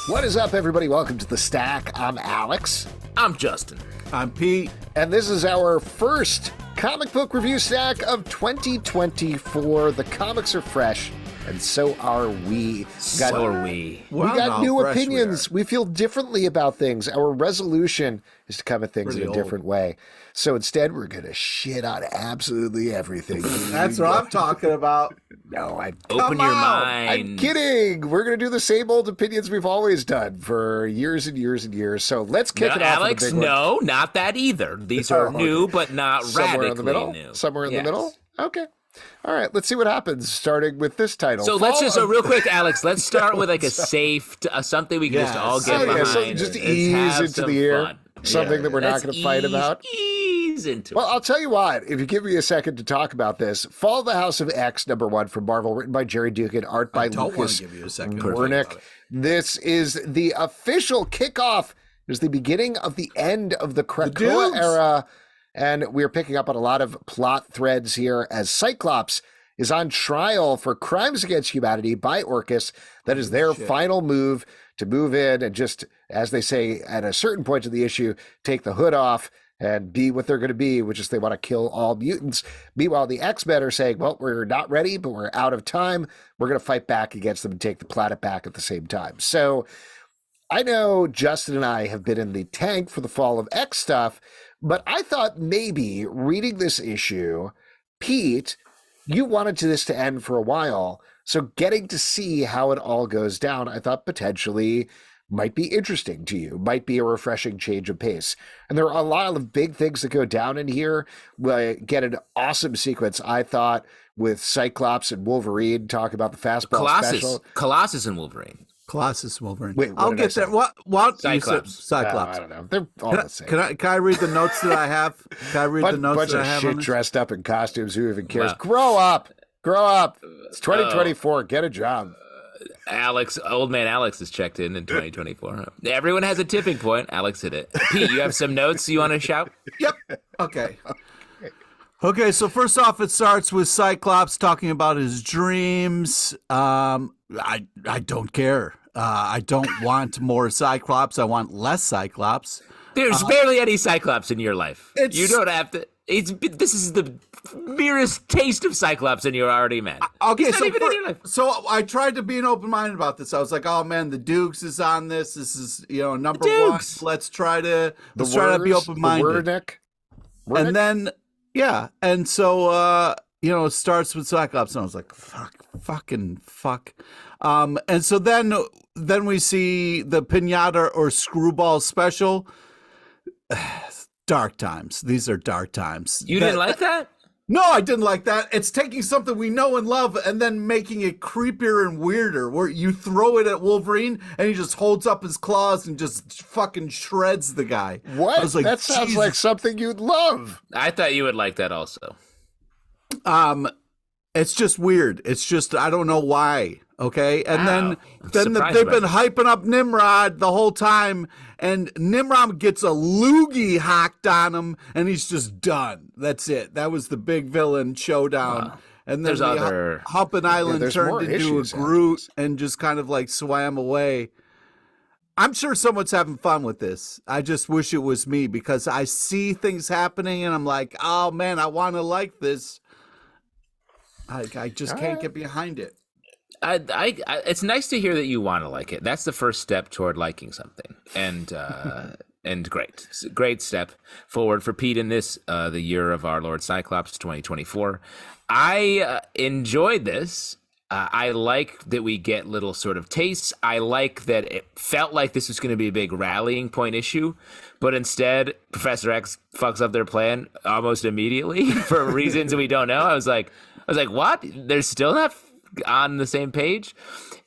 What is up, everybody? Welcome to The Stack. I'm Alex. I'm Justin. I'm Pete. And this is our first comic book review stack of 2024. The comics are fresh, and so are we. So are we. We got new opinions. We feel differently about things. Our resolution is to come at things in a different way. So instead, we're going to shit on absolutely everything. That's what I'm talking about. No, Open your mind. I'm kidding. We're going to do the same old opinions we've always done for years and years and years. So let's kick it off. Alex, no, not that either. These are new, but not radically new. Somewhere in the middle? Okay. All right, let's see what happens, starting with this title. So let's just, real quick, Alex, let's start with like a safe, something we can just all get behind. So just ease into the ear. Something that we're not going to fight about. Ease into Well, I'll tell you what, if you give me a second to talk about this, Fall of the House of X, #1 from Marvel, written by Gerry, Duggan, art by Lucas Werneck. This is the official kickoff. It is the beginning of the end of the Krakoa era. And we're picking up on a lot of plot threads here as Cyclops is on trial for crimes against humanity by Orcus. That is their final move to move in and just, as they say, at a certain point of the issue, take the hood off and be what they're going to be, which is they want to kill all mutants. Meanwhile, the X-Men are saying, well, we're not ready, but we're out of time. We're going to fight back against them and take the planet back at the same time. So I know Justin and I have been in the tank for the Fall of X stuff, but I thought maybe reading this issue, Pete, you wanted this to end for a while. So getting to see how it all goes down, I thought potentially might be interesting to you, might be a refreshing change of pace. And there are a lot of big things that go down in here. We get an awesome sequence, I thought, with Cyclops and Wolverine talk about the fastball special. Colossus and Wolverine. Colossus Wolverine. Wait, I'll get that. What? Cyclops. Cyclops. I don't know. They're all the same. Can I read the notes that I have? Can I read the notes that I have? Bunch of shit dressed up in costumes. Who even cares? Wow. Grow up. Grow up. It's 2024. Get a job. Old man Alex is checked in 2024. Everyone has a tipping point. Alex hit it. Pete, you have some notes you want to shout? Yep. Okay, so first off, it starts with Cyclops talking about his dreams. I don't care. I don't want more Cyclops. I want less Cyclops. There's barely any Cyclops in your life. You don't have to. This is the merest taste of Cyclops, and you're already mad. Okay, so I tried to be an open mind about this. I was like, oh man, the Dukes is on this. This is number one. Let's try to be open minded. And then and so it starts with Cyclops, and I was like, fuck. And so then we see the Pinata or Screwball special. Dark times. These are dark times. You didn't like that? No, I didn't like that. It's taking something we know and love and then making it creepier and weirder, where you throw it at Wolverine and he just holds up his claws and just fucking shreds the guy. What? I was like, that sounds like something you'd love. I thought you would like that also. It's just weird. It's just, I don't know why. Okay. And then they've been hyping up Nimrod the whole time, and Nimrod gets a loogie hacked on him and he's just done. That's it. That was the big villain showdown. Wow. And then Huppin' Island turned into a Groot and just kind of like swam away. I'm sure someone's having fun with this. I just wish it was me, because I see things happening and I'm like, oh man, I want to like this. I just can't get behind it. It's nice to hear that you want to like it. That's the first step toward liking something, and great step forward for Pete in this the year of our Lord Cyclops 2024. I enjoyed this. I like that we get little sort of tastes. I like that it felt like this was going to be a big rallying point issue, but instead Professor X fucks up their plan almost immediately for reasons we don't know. I was like, what? They're still not on the same page,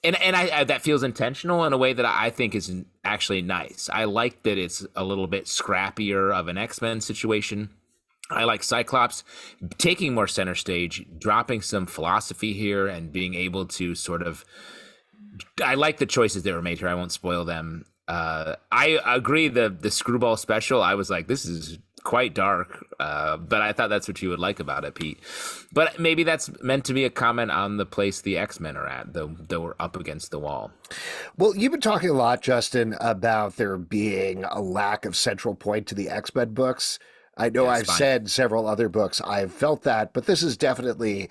and I that feels intentional in a way that I think is actually nice. I like that it's a little bit scrappier of an X-Men situation. I like Cyclops taking more center stage, dropping some philosophy here, and being able to sort of. I like the choices that were made here. I won't spoil them. I agree. The Screwball special, I was like, this is quite dark, but I thought that's what you would like about it, Pete. But maybe that's meant to be a comment on the place the X-Men are at, though we're up against the wall. Well, you've been talking a lot, Justin, about there being a lack of central point to the X-Men books. I know I've said several other books I've felt that, but this is definitely,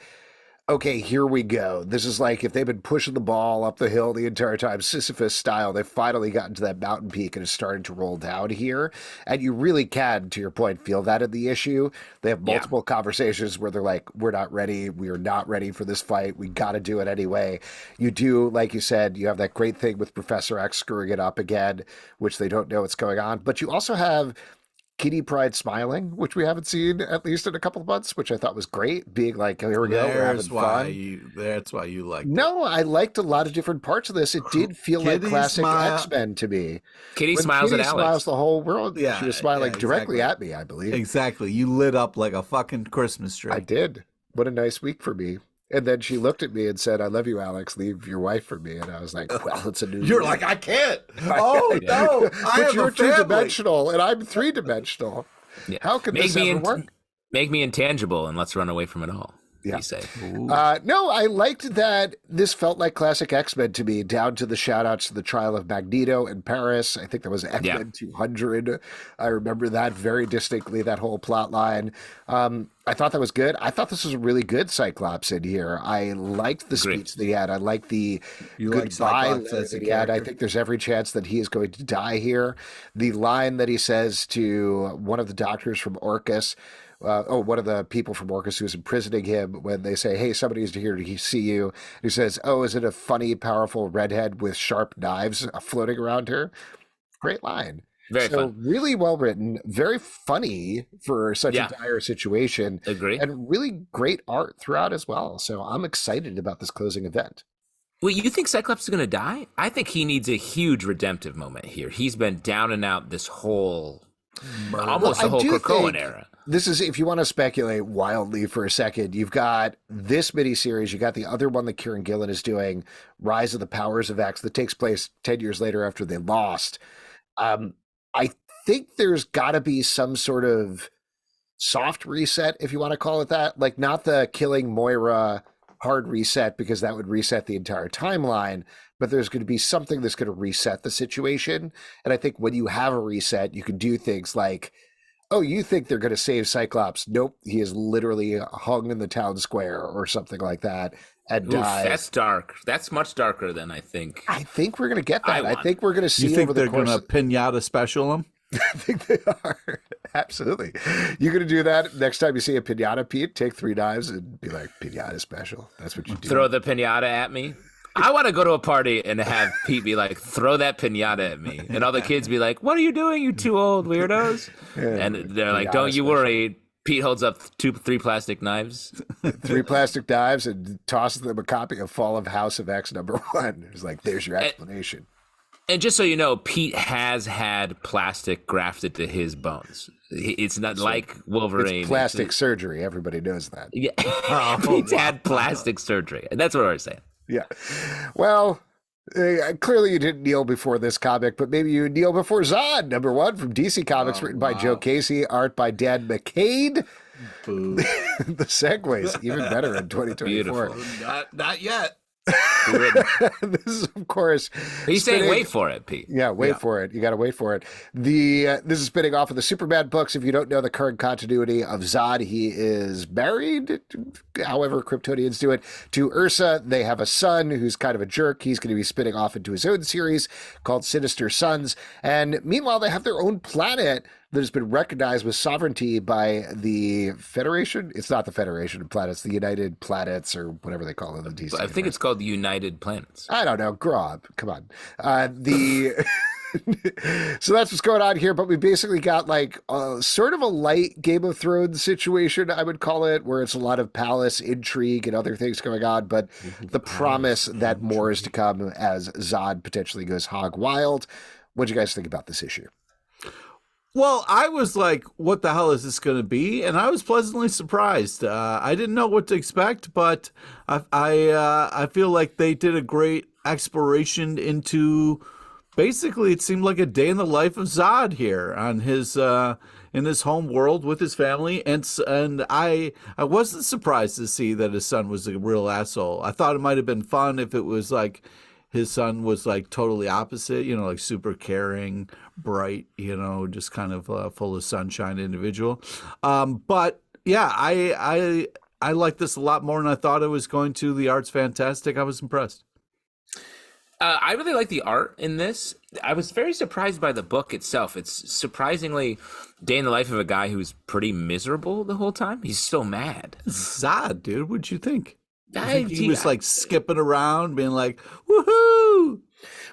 okay, here we go. This is like if they've been pushing the ball up the hill the entire time, Sisyphus style, they've finally gotten to that mountain peak and it's starting to roll down here. And you really can, to your point, feel that in the issue. They have multiple conversations where they're like, we're not ready. We are not ready for this fight. We got to do it anyway. You do, like you said, you have that great thing with Professor X screwing it up again, which they don't know what's going on. But you also have Kitty Pryde smiling, which we haven't seen at least in a couple of months, which I thought was great. Being like, oh, here we go, we're having fun. That's why you liked it. No, I liked a lot of different parts of this. It did feel like classic X-Men to me. Kitty smiles at Alex. Smiles the whole world. Yeah, she was smiling directly at me, I believe. Exactly. You lit up like a fucking Christmas tree. I did. What a nice week for me. And then she looked at me and said, I love you, Alex. Leave your wife for me. And I was like, well, it's a new You're like, I can't. Oh, no. But you're two-dimensional and I'm three-dimensional. Yeah. How could this ever work? Make me intangible and let's run away from it all. Yeah. You say. No, I liked that this felt like classic X-Men to me, down to the shout-outs to the trial of Magneto in Paris. I think that was X-Men 200. I remember that very distinctly, that whole plot line. I thought that was good. I thought this was a really good Cyclops in here. I liked the speech that he had. I liked the goodbye that he had. I think there's every chance that he is going to die here. The line that he says to one of the doctors from Orcus, one of the people from Orcus who's imprisoning him, when they say, hey, somebody's here to see you. And he says, oh, is it a funny, powerful redhead with sharp knives floating around her? Great line. Very fun. Really well written, very funny for such a dire situation. Agree. And really great art throughout as well. So I'm excited about this closing event. Wait, you think Cyclops is going to die? I think he needs a huge redemptive moment here. He's been down and out this whole, almost the whole Krakoan era. This is, if you want to speculate wildly for a second, you've got this miniseries, you got the other one that Kieran Gillen is doing, Rise of the Powers of X, that takes place 10 years later after they lost. I think there's got to be some sort of soft reset, if you want to call it that. Like, not the killing Moira hard reset, because that would reset the entire timeline, but there's going to be something that's going to reset the situation. And I think when you have a reset, you can do things like, oh, you think they're going to save Cyclops? Nope, he is literally hung in the town square or something like that. And dies. That's dark. That's much darker than I think. I think we're going to get that. I think we're going to see. You think over the they're going to pinata special him? I think they are. Absolutely. You're going to do that next time you see a pinata, Pete? Take 3 knives and be like, pinata special. That's what you do. Throw the pinata at me. I want to go to a party and have Pete be like, throw that pinata at me. And all the kids be like, what are you doing, you 2 old weirdos? And they're like, don't you worry. Pete holds up 3 plastic knives. 3 plastic knives and tosses them a copy of Fall of House of X #1. It's like, there's your explanation. And just so you know, Pete has had plastic grafted to his bones. It's not like Wolverine. It's plastic surgery. Everybody knows that. Yeah. Pete's had plastic surgery. And that's what we're saying. Yeah. Well, clearly you didn't kneel before this comic, but maybe you kneel before Zod, #1 from DC Comics, written by Joe Casey, art by Dan McDaid. The segues even better in 2024. Beautiful. Not yet. This is, of course, he's saying wait for it, Pete. Yeah, wait for it. You got to wait for it. This is spinning off of the Superman books. If you don't know the current continuity of Zod, he is married, however Kryptonians do it, to Ursa. They have a son who's kind of a jerk. He's going to be spinning off into his own series called Sinister Sons. And meanwhile, they have their own planet that has been recognized with sovereignty by the Federation. It's not the Federation of Planets, the United Planets, or whatever they call it in the DC. I think it's called the United Planets. I don't know. Grow up. Come on. So that's what's going on here. But we basically got like sort of a light Game of Thrones situation, I would call it, where it's a lot of palace intrigue and other things going on. But the promise that more is to come as Zod potentially goes hog wild. What do you guys think about this issue? Well, I was like, what the hell is this going to be? And I was pleasantly surprised. I didn't know what to expect, but I feel like they did a great exploration into basically it seemed like a day in the life of Zod here on his in his home world with his family, and I wasn't surprised to see that his son was a real asshole. I thought it might have been fun if it was like his son was like totally opposite, like super caring, bright, just kind of full of sunshine individual. But yeah, I like this a lot more than I thought I was going to. The art's fantastic. I was impressed. I really like the art in this. I was very surprised by the book itself. It's surprisingly day in the life of a guy who's pretty miserable the whole time. He's so mad. Zod, dude. What'd you think? He was like skipping around, being like, woohoo!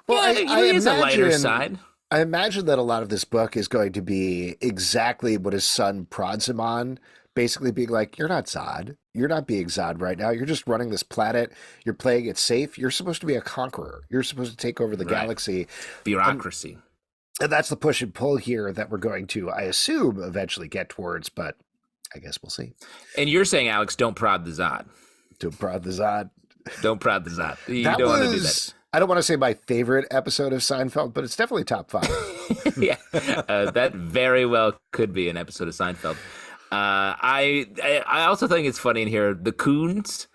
Well, yeah, I imagine, a lighter side. I imagine that a lot of this book is going to be exactly what his son prods him on. Basically being like, you're not Zod. You're not being Zod right now. You're just running this planet. You're playing it safe. You're supposed to be a conqueror. You're supposed to take over the galaxy. Bureaucracy. And that's the push and pull here that we're going to, I assume, eventually get towards, but I guess we'll see. And you're saying, Alex, don't prod the Zod. Don't prod the Zod. Don't prod the Zod. You don't want to do that. I don't want to say my favorite episode of Seinfeld, but it's definitely top 5. Yeah, that very well could be an episode of Seinfeld. I also think it's funny in here, the Coons.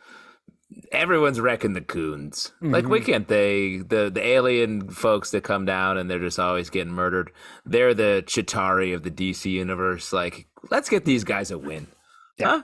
Everyone's wrecking the Coons. Like, why can't they? The alien folks that come down and they're just always getting murdered. They're the Chitauri of the DC universe. Like, let's get these guys a win. Yeah, huh?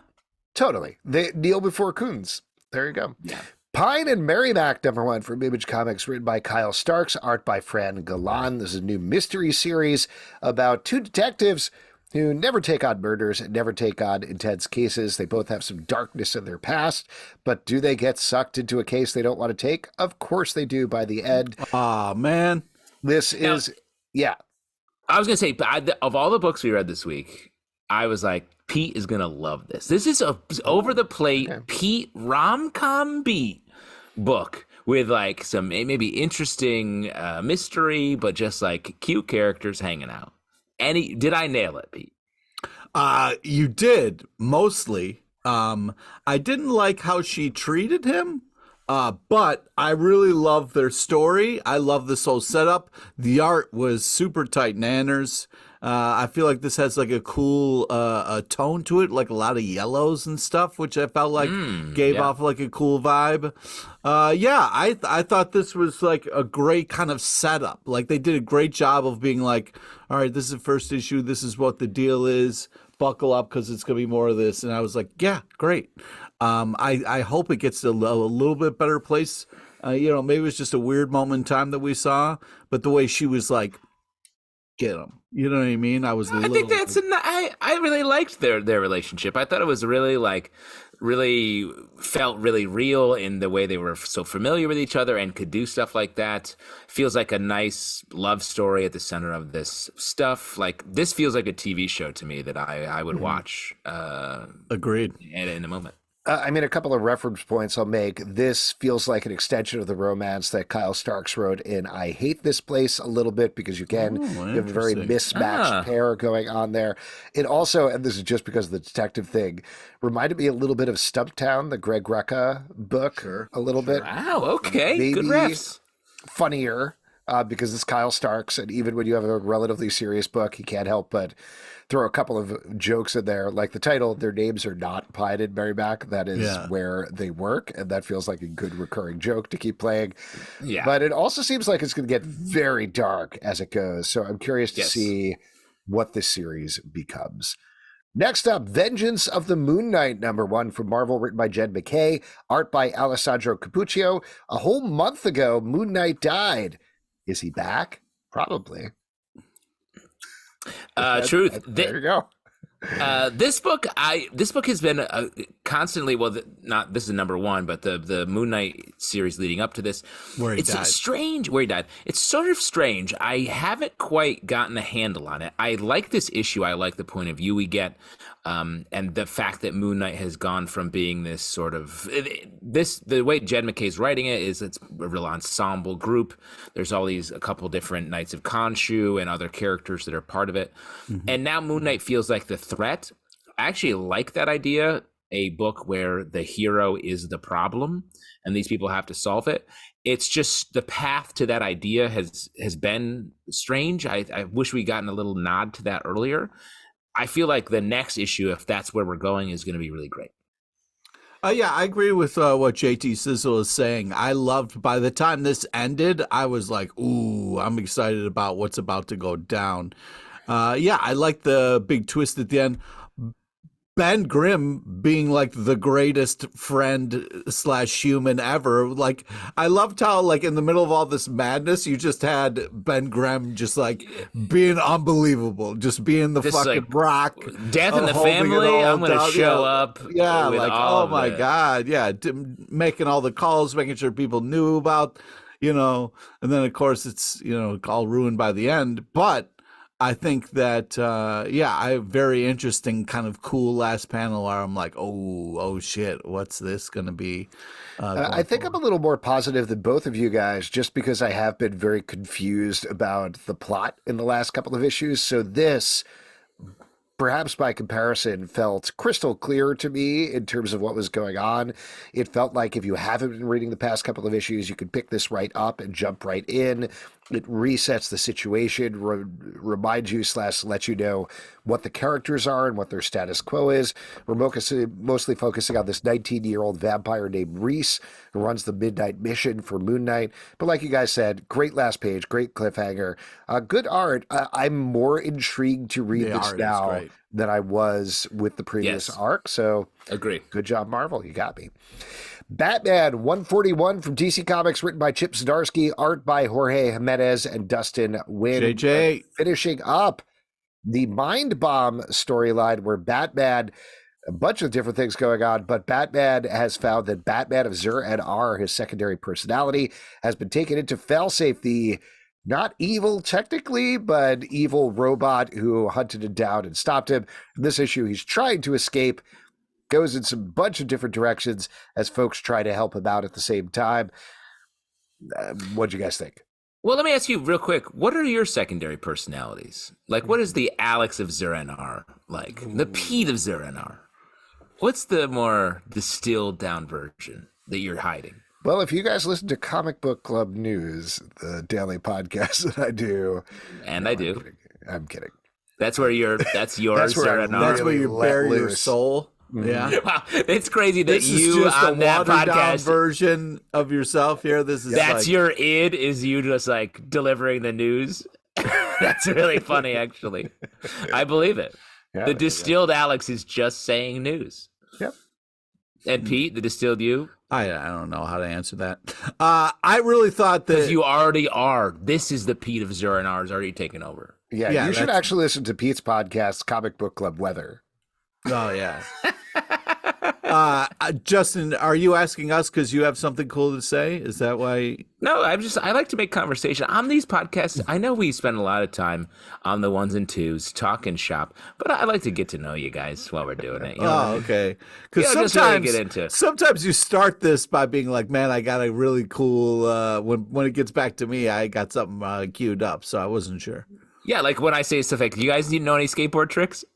Totally. They kneel before Coons. There you go. Yeah. Pine and Merrimac, #1 from Image Comics, written by Kyle Starks, art by Fran Galán. This is a new mystery series about 2 detectives who never take on murders and never take on intense cases. They both have some darkness in their past, but do they get sucked into a case they don't want to take? Of course they do by the end. Aw, man. This is, yeah. I was going to say, of all the books we read this week, I was like, Pete is going to love this. This is a over-the-plate Pete rom-com beat book with like some maybe interesting mystery, but just like cute characters hanging out. Did I nail it, Pete? You did, mostly. I didn't like how she treated him, but I really love their story. I love this whole setup. The art was super tight nanners. I feel like this has like a cool tone to it, like a lot of yellows and stuff, which I felt like gave off like a cool vibe. I thought this was like a great kind of setup. Like they did a great job of being like, all right, this is the first issue. This is what the deal is. Buckle up because it's going to be more of this. And I was like, yeah, great. I hope it gets to a little bit better place. Maybe it was just a weird moment in time that we saw, but the way she was like, get him. You know what I mean? I think that's I really liked their relationship. I thought it was really felt really real in the way they were so familiar with each other and could do stuff like that. Feels like a nice love story at the center of this stuff. Like this feels like a TV show to me that I would watch. Agreed. In a moment. A couple of reference points I'll make. This feels like an extension of the romance that Kyle Starks wrote in I Hate This Place a little bit because you have a very mismatched pair going on there. It also, and this is just because of the detective thing, reminded me a little bit of Stumptown, the Greg Rucka book, a little bit. Wow, okay. Maybe good refs. Funnier because it's Kyle Starks, and even when you have a relatively serious book, he can't help but throw a couple of jokes in there, like the title, their names are not Pine and Merrimac. That is where they work, and that feels like a good recurring joke to keep playing. Yeah. But it also seems like it's going to get very dark as it goes, so I'm curious to see what this series becomes. Next up, Vengeance of the Moon Knight, #1 from Marvel, written by Jed MacKay, art by Alessandro Cappuccio. A whole month ago, Moon Knight died. Is he back? Probably. Truth. There you go. This book has been constantly, this is #1, but the Moon Knight series leading up to this, where he died. It's sort of strange. I haven't quite gotten a handle on it. I like this issue. I like the point of view we get, and the fact that Moon Knight has gone from being this sort of the way Jed MacKay's writing it is it's a real ensemble group. There's a couple different Knights of Khonshu and other characters that are part of it, and now Moon Knight feels like the threat. I actually like that idea, a book where the hero is the problem and these people have to solve it. It's just the path to that idea has been strange. I wish we'd gotten a little nod to that earlier. I feel like the next issue, if that's where we're going, is going to be really great. Yeah, I agree with what JT Sizzle is saying. I loved, by the time this ended, I was like, ooh, I'm excited about what's about to go down. Yeah, I like the big twist at the end. Ben Grimm being like the greatest friend / human ever. Like, I loved how, like, in the middle of all this madness, you just had Ben Grimm just like being unbelievable, just being the just fucking like, rock. Death in the family. I'm going to show up. Yeah, like, oh my God. Yeah, making all the calls, making sure people knew about, and then of course it's, all ruined by the end. But I think that, I have very interesting, kind of cool last panel where I'm like, oh shit, what's this going to be? I think I'm a little more positive than both of you guys, just because I have been very confused about the plot in the last couple of issues. So this, perhaps by comparison, felt crystal clear to me in terms of what was going on. It felt like if you haven't been reading the past couple of issues, you could pick this right up and jump right in. It resets the situation, reminds you / lets you know what the characters are and what their status quo is. We're mostly focusing on this 19-year-old vampire named Reese who runs the Midnight Mission for Moon Knight. But like you guys said, great last page, great cliffhanger, good art. I'm more intrigued to read this now than I was with the previous arc. So agree. Good job, Marvel. You got me. Batman 141 from DC Comics, written by Chip Zdarsky, art by Jorge Jimenez and Dustin Weaver. JJ. Finishing up the Mind Bomb storyline where Batman, a bunch of different things going on, but Batman has found that Batman of Zur-En-Arrh, his secondary personality, has been taken into Failsafe, the not evil technically, but evil robot who hunted him down and stopped him. In this issue, he's trying to escape, goes in some bunch of different directions as folks try to help him out at the same time. What'd you guys think? Well, let me ask you real quick. What are your secondary personalities? Like, what is the Alex of Zur-En-Arrh like? The Pete of Zur-En-Arrh? What's the more distilled down version that you're hiding? Well, if you guys listen to Comic Book Club News, the daily podcast that I do. And I do. I'm kidding. That's where that's yours. That's where you bury your soul. Yeah, wow, it's crazy that this you is just on a that podcast version of yourself here. That's like, your id is you just like delivering the news. That's really funny, actually. I believe it. Yeah, the distilled Alex is just saying news. Yep. And Pete, the distilled you. I don't know how to answer that. I really thought that you already are. This is the Pete of Zur-En-Arrh is already taken over. Yeah, you should actually listen to Pete's podcast, Comic Book Club Weather. Oh yeah. Justin, are you asking us because you have something cool to say? Is that why? No, I like to make conversation on these podcasts. I know we spend a lot of time on the ones and twos talking shop, but I like to get to know you guys while we're doing it. Okay. Because sometimes you start this by being like, "Man, I got a really cool." When it gets back to me, I got something queued up, so I wasn't sure. Yeah, like when I say stuff like, "You guys know any skateboard tricks?"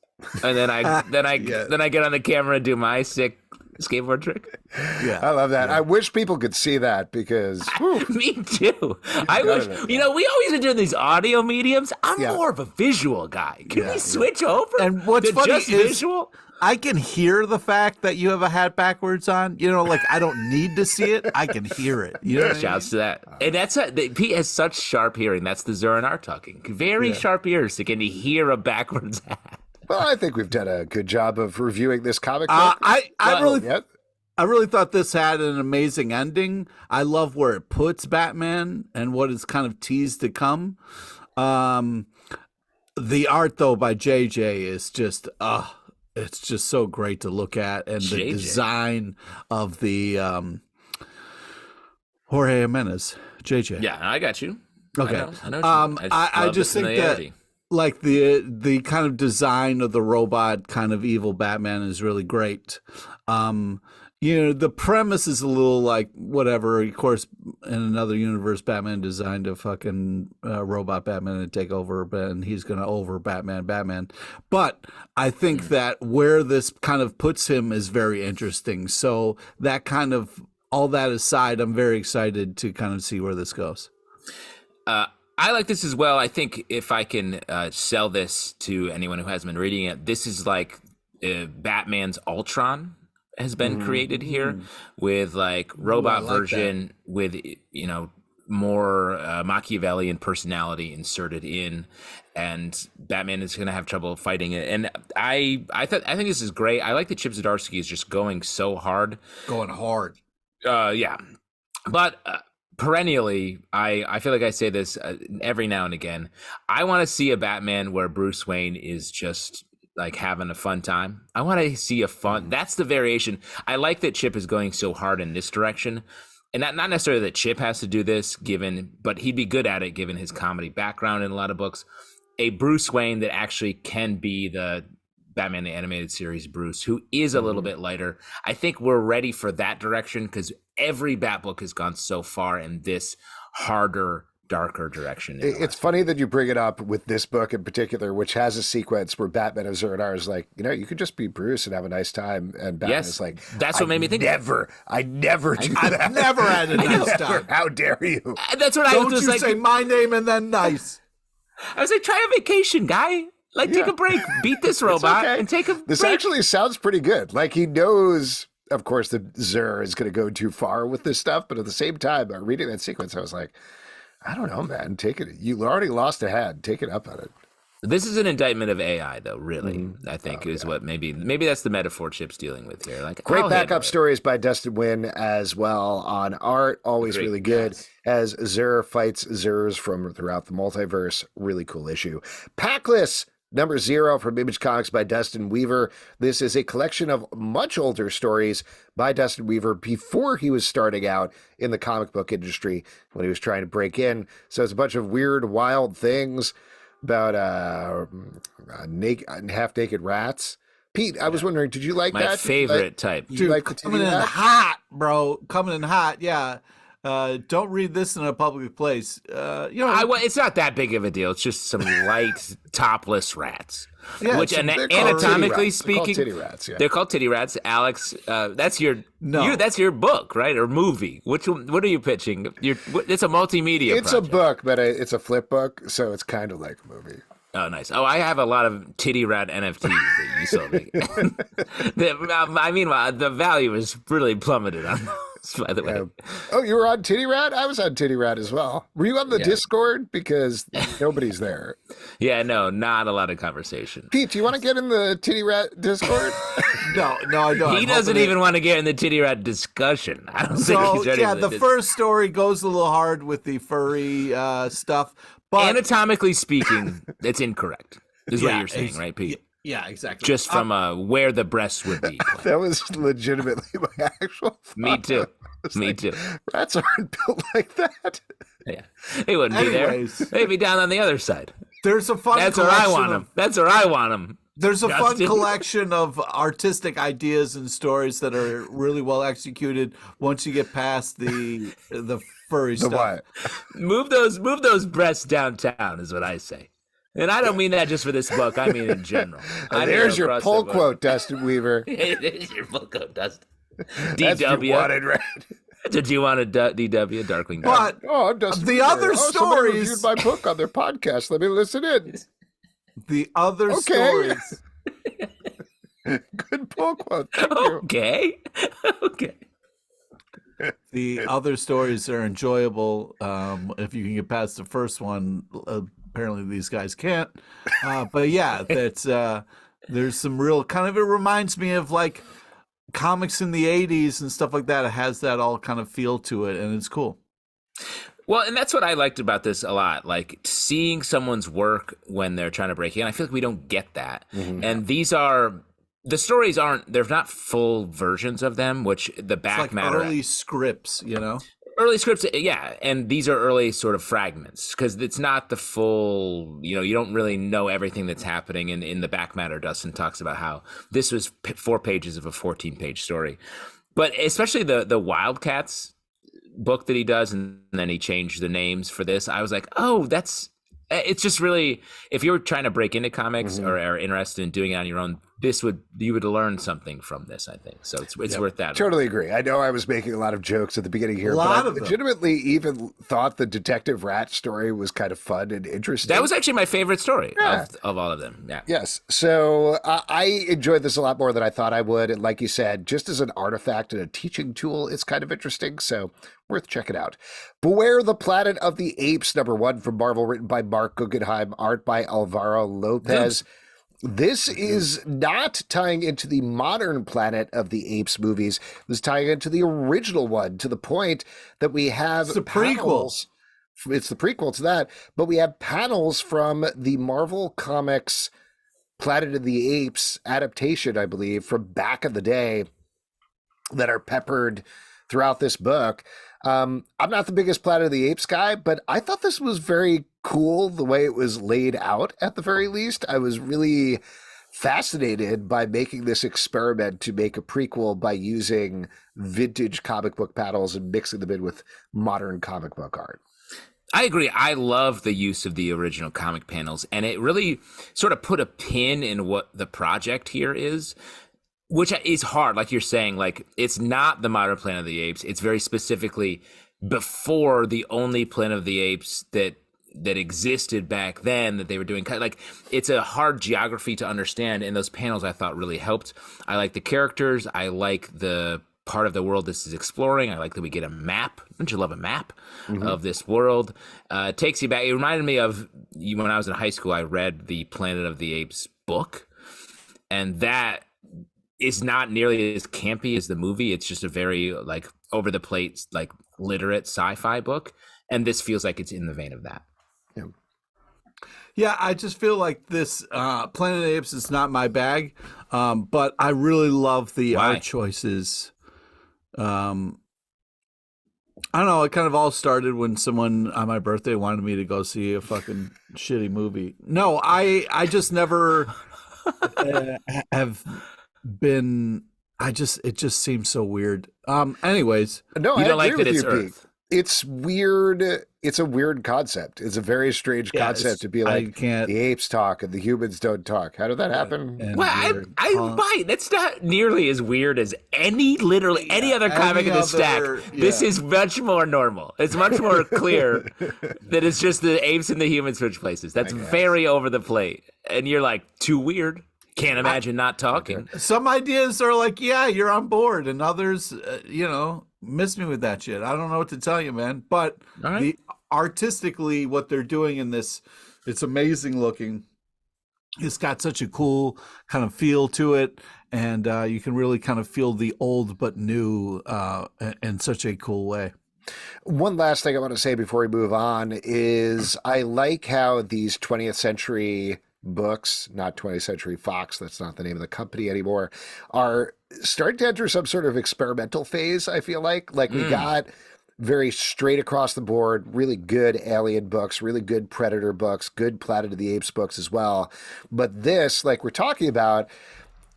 And then I get on the camera and do my sick skateboard trick. Yeah, I love that. Yeah. I wish people could see that because me too. I wish we always been doing these audio mediums. I'm more of a visual guy. Can we switch over? And what's funny just is visual? I can hear the fact that you have a hat backwards on. Like I don't need to see it. I can hear it. Shouts to that. And Pete has such sharp hearing. That's the Zur-En-Arrh talking. Very sharp ears. So can he hear a backwards hat? Well, I think we've done a good job of reviewing this comic book. I really thought this had an amazing ending. I love where it puts Batman and what is kind of teased to come. The art, though, by JJ is just, it's just so great to look at. And the design of the Jorge Jimenez, JJ. Yeah, I got you. Okay. I know I just think that like the kind of design of the robot kind of evil Batman is really great. The premise is a little like whatever. Of course, in another universe, Batman designed a fucking robot Batman to take over, and he's going to over Batman. But I think that where this kind of puts him is very interesting. So that kind of all that aside, I'm very excited to kind of see where this goes. I like this as well. I think if I can sell this to anyone who hasn't been reading it, this is like Batman's Ultron has been created here with like robot version with, you know, more Machiavellian personality inserted in, and Batman is going to have trouble fighting it. And I think this is great. I like that Chip Zdarsky is just going so hard. Yeah. But perennially, I feel like I say this every now and again. I want to see a Batman where Bruce Wayne is just like having a fun time. I want to see a fun. That's the variation. I like that Chip is going so hard in this direction. And not necessarily that Chip has to do this, but he'd be good at it given his comedy background in a lot of books. A Bruce Wayne that actually can be the Batman the Animated Series Bruce, who is a little bit lighter. I think we're ready for that direction because every Bat book has gone so far in this harder, darker direction. It's funny that you bring it up with this book in particular, which has a sequence where Batman and Zerdar is like, you know, you could just be Bruce and have a nice time. And Batman is like, that's what made me think. I never do that. I've never had a nice time. How dare you? That's what Don't you say my name and then nice. I was like, try a vacation, guy. Like, take a break. Beat this robot and take a break. This actually sounds pretty good. Like, he knows, of course, that Zer is going to go too far with this stuff. But at the same time, reading that sequence, I was like, I don't know, man. Take it. You already lost a hand. Take it up on it. This is an indictment of AI, though, really, I think is what maybe that's the metaphor Chip's dealing with here. Like, great backup stories by Dustin Nguyen as well on art. Always really good. Yes. As Zer fights Zers from throughout the multiverse. Really cool issue. Paklis, number 0 from Image Comics by Dustin Weaver. This is a collection of much older stories by Dustin Weaver before he was starting out in the comic book industry when he was trying to break in. So it's a bunch of weird, wild things about half-naked rats. Pete, I was wondering, did you like that? My favorite type. Dude, like coming in hot, bro. Coming in hot, yeah. Don't read this in a public place. It's not that big of a deal. It's just some light, topless rats. Yeah, which anatomically speaking, they're called titty rats. Alex, that's your book, right, or movie? What are you pitching? It's a multimedia. It's project. A book, but it's a flip book, so it's kind of like a movie. Oh, nice. Oh, I have a lot of titty rat NFTs that you sold me. The value is really plummeted on those, by the way. Oh, you were on Titty Rat? I was on Titty Rat as well. Were you on the Discord? Because nobody's there. Yeah, no, not a lot of conversation. Pete, do you want to get in the Titty Rat Discord? No, I don't. He doesn't even want to get in the Titty Rat discussion. I don't think he's ready. Yeah, the first story goes a little hard with the furry stuff. But anatomically speaking, it's incorrect. Is what you're saying, right, Pete? Yeah, exactly. Just from where the breasts would be. That was legitimately my actual thought. Me too. Rats aren't built like that. Yeah, they wouldn't be there. They'd be down on the other side. There's a fun. That's where I want them. That's where I want them. There's a fun collection of artistic ideas and stories that are really well executed. Once you get past the furry stuff. What? Move those breasts downtown is what I say. And I don't mean that just for this book. I mean in general. There's your pull quote, Dustin Weaver. There's your pull quote, Dustin. DW. Did you want a DW, Darkwing? But I'm Dustin the Weaver. other stories. Reviewed my book on their podcast. Let me listen in. The other stories. Good pull quote. Thank you. Okay. The other stories are enjoyable if you can get past the first one. Apparently, these guys can't. But yeah, there's some real kind of. It reminds me of like comics in the '80s and stuff like that. It has that all kind of feel to it, and it's cool. Well, and that's what I liked about this a lot, like seeing someone's work when they're trying to break in. I feel like we don't get that. Mm-hmm. And the stories they're not full versions of them, which the back like matter. Early scripts, Early scripts, yeah. And these are early sort of fragments because it's not the full, you don't really know everything that's happening. And in the back matter, Dustin talks about how this was 4 pages of a 14-page story. But especially the Wildcats book that he does, and then he changed the names for this. I was like, it's just really, if you're trying to break into comics or are interested in doing it on your own, you would learn something from this, I think. So it's worth that. Totally agree. I know I was making a lot of jokes at the beginning here, but I legitimately even thought the Detective Rat story was kind of fun and interesting. That was actually my favorite story of all of them. Yeah. Yes. So I enjoyed this a lot more than I thought I would. And like you said, just as an artifact and a teaching tool, it's kind of interesting. So worth checking out. Beware the Planet of the Apes, #1 from Marvel, written by Marc Guggenheim, art by Álvaro López. This is not tying into the modern Planet of the Apes movies. This is tying into the original one, to the point that we have the prequels. It's the prequel to that, but we have panels from the Marvel Comics Planet of the Apes adaptation, I believe, from back in the day that are peppered throughout this book. I'm not the biggest Planet of the Apes guy, but I thought this was very cool the way it was laid out, at the very least. I was really fascinated by making this experiment to make a prequel by using vintage comic book panels and mixing them in with modern comic book art. I agree. I love the use of the original comic panels, and it really sort of put a pin in what the project here is, which is hard. Like you're saying, like, it's not the modern Planet of the Apes. It's very specifically before the only Planet of the Apes that existed back then that they were doing. Like, it's a hard geography to understand, and those panels I thought really helped. I like the characters. I like the part of the world this is exploring. I like that we get a map. Don't you love a map of this world? It takes you back. It reminded me of when I was in high school, I read the Planet of the Apes book, and that is not nearly as campy as the movie. It's just a very like over the plate, like literate sci-fi book. And this feels like it's in the vein of that. Yeah, I just feel like this Planet of the Apes is not my bag, but I really love the art choices. I don't know. It kind of all started when someone on my birthday wanted me to go see a fucking shitty movie. No, I just never have been. It just seems so weird. Anyways, no, you don't I like agree that with it's you, Earth. Pete. It's weird. It's a weird concept. It's a very strange concept to be like the apes talk and the humans don't talk. How did that happen? Well, I buy that's not nearly as weird as any other comic in the stack. Yeah. This is much more normal. It's much more clear that it's just the apes and the humans switch places. That's very over the plate. And you're like, too weird. Can't imagine not talking. Some ideas are like, yeah, you're on board, and others, miss me with that shit. I don't know what to tell you, man. But artistically, what they're doing in this, it's amazing looking. It's got such a cool kind of feel to it, and you can really kind of feel the old but new in such a cool way. One last thing I want to say before we move on is I like how these 20th century books, not 20th Century Fox, that's not the name of the company anymore, are starting to enter some sort of experimental phase, I feel like. We got very straight across the board, really good Alien books, really good Predator books, good Planet of the Apes books as well. But this, like we're talking about,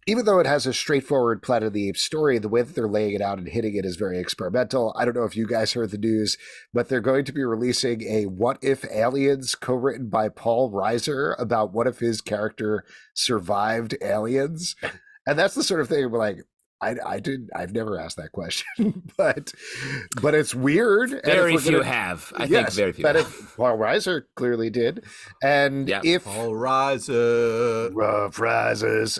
even though it has a straightforward Planet of the Apes story, the way that they're laying it out and hitting it is very experimental. I don't know if you guys heard the news, but they're going to be releasing a What If Aliens co-written by Paul Reiser about what if his character survived aliens. And that's the sort of thing we're like, I've never asked that question, but it's weird. Very few have. I think very few. But Paul Reiser clearly did, and if Paul Reiser, Rough Risers,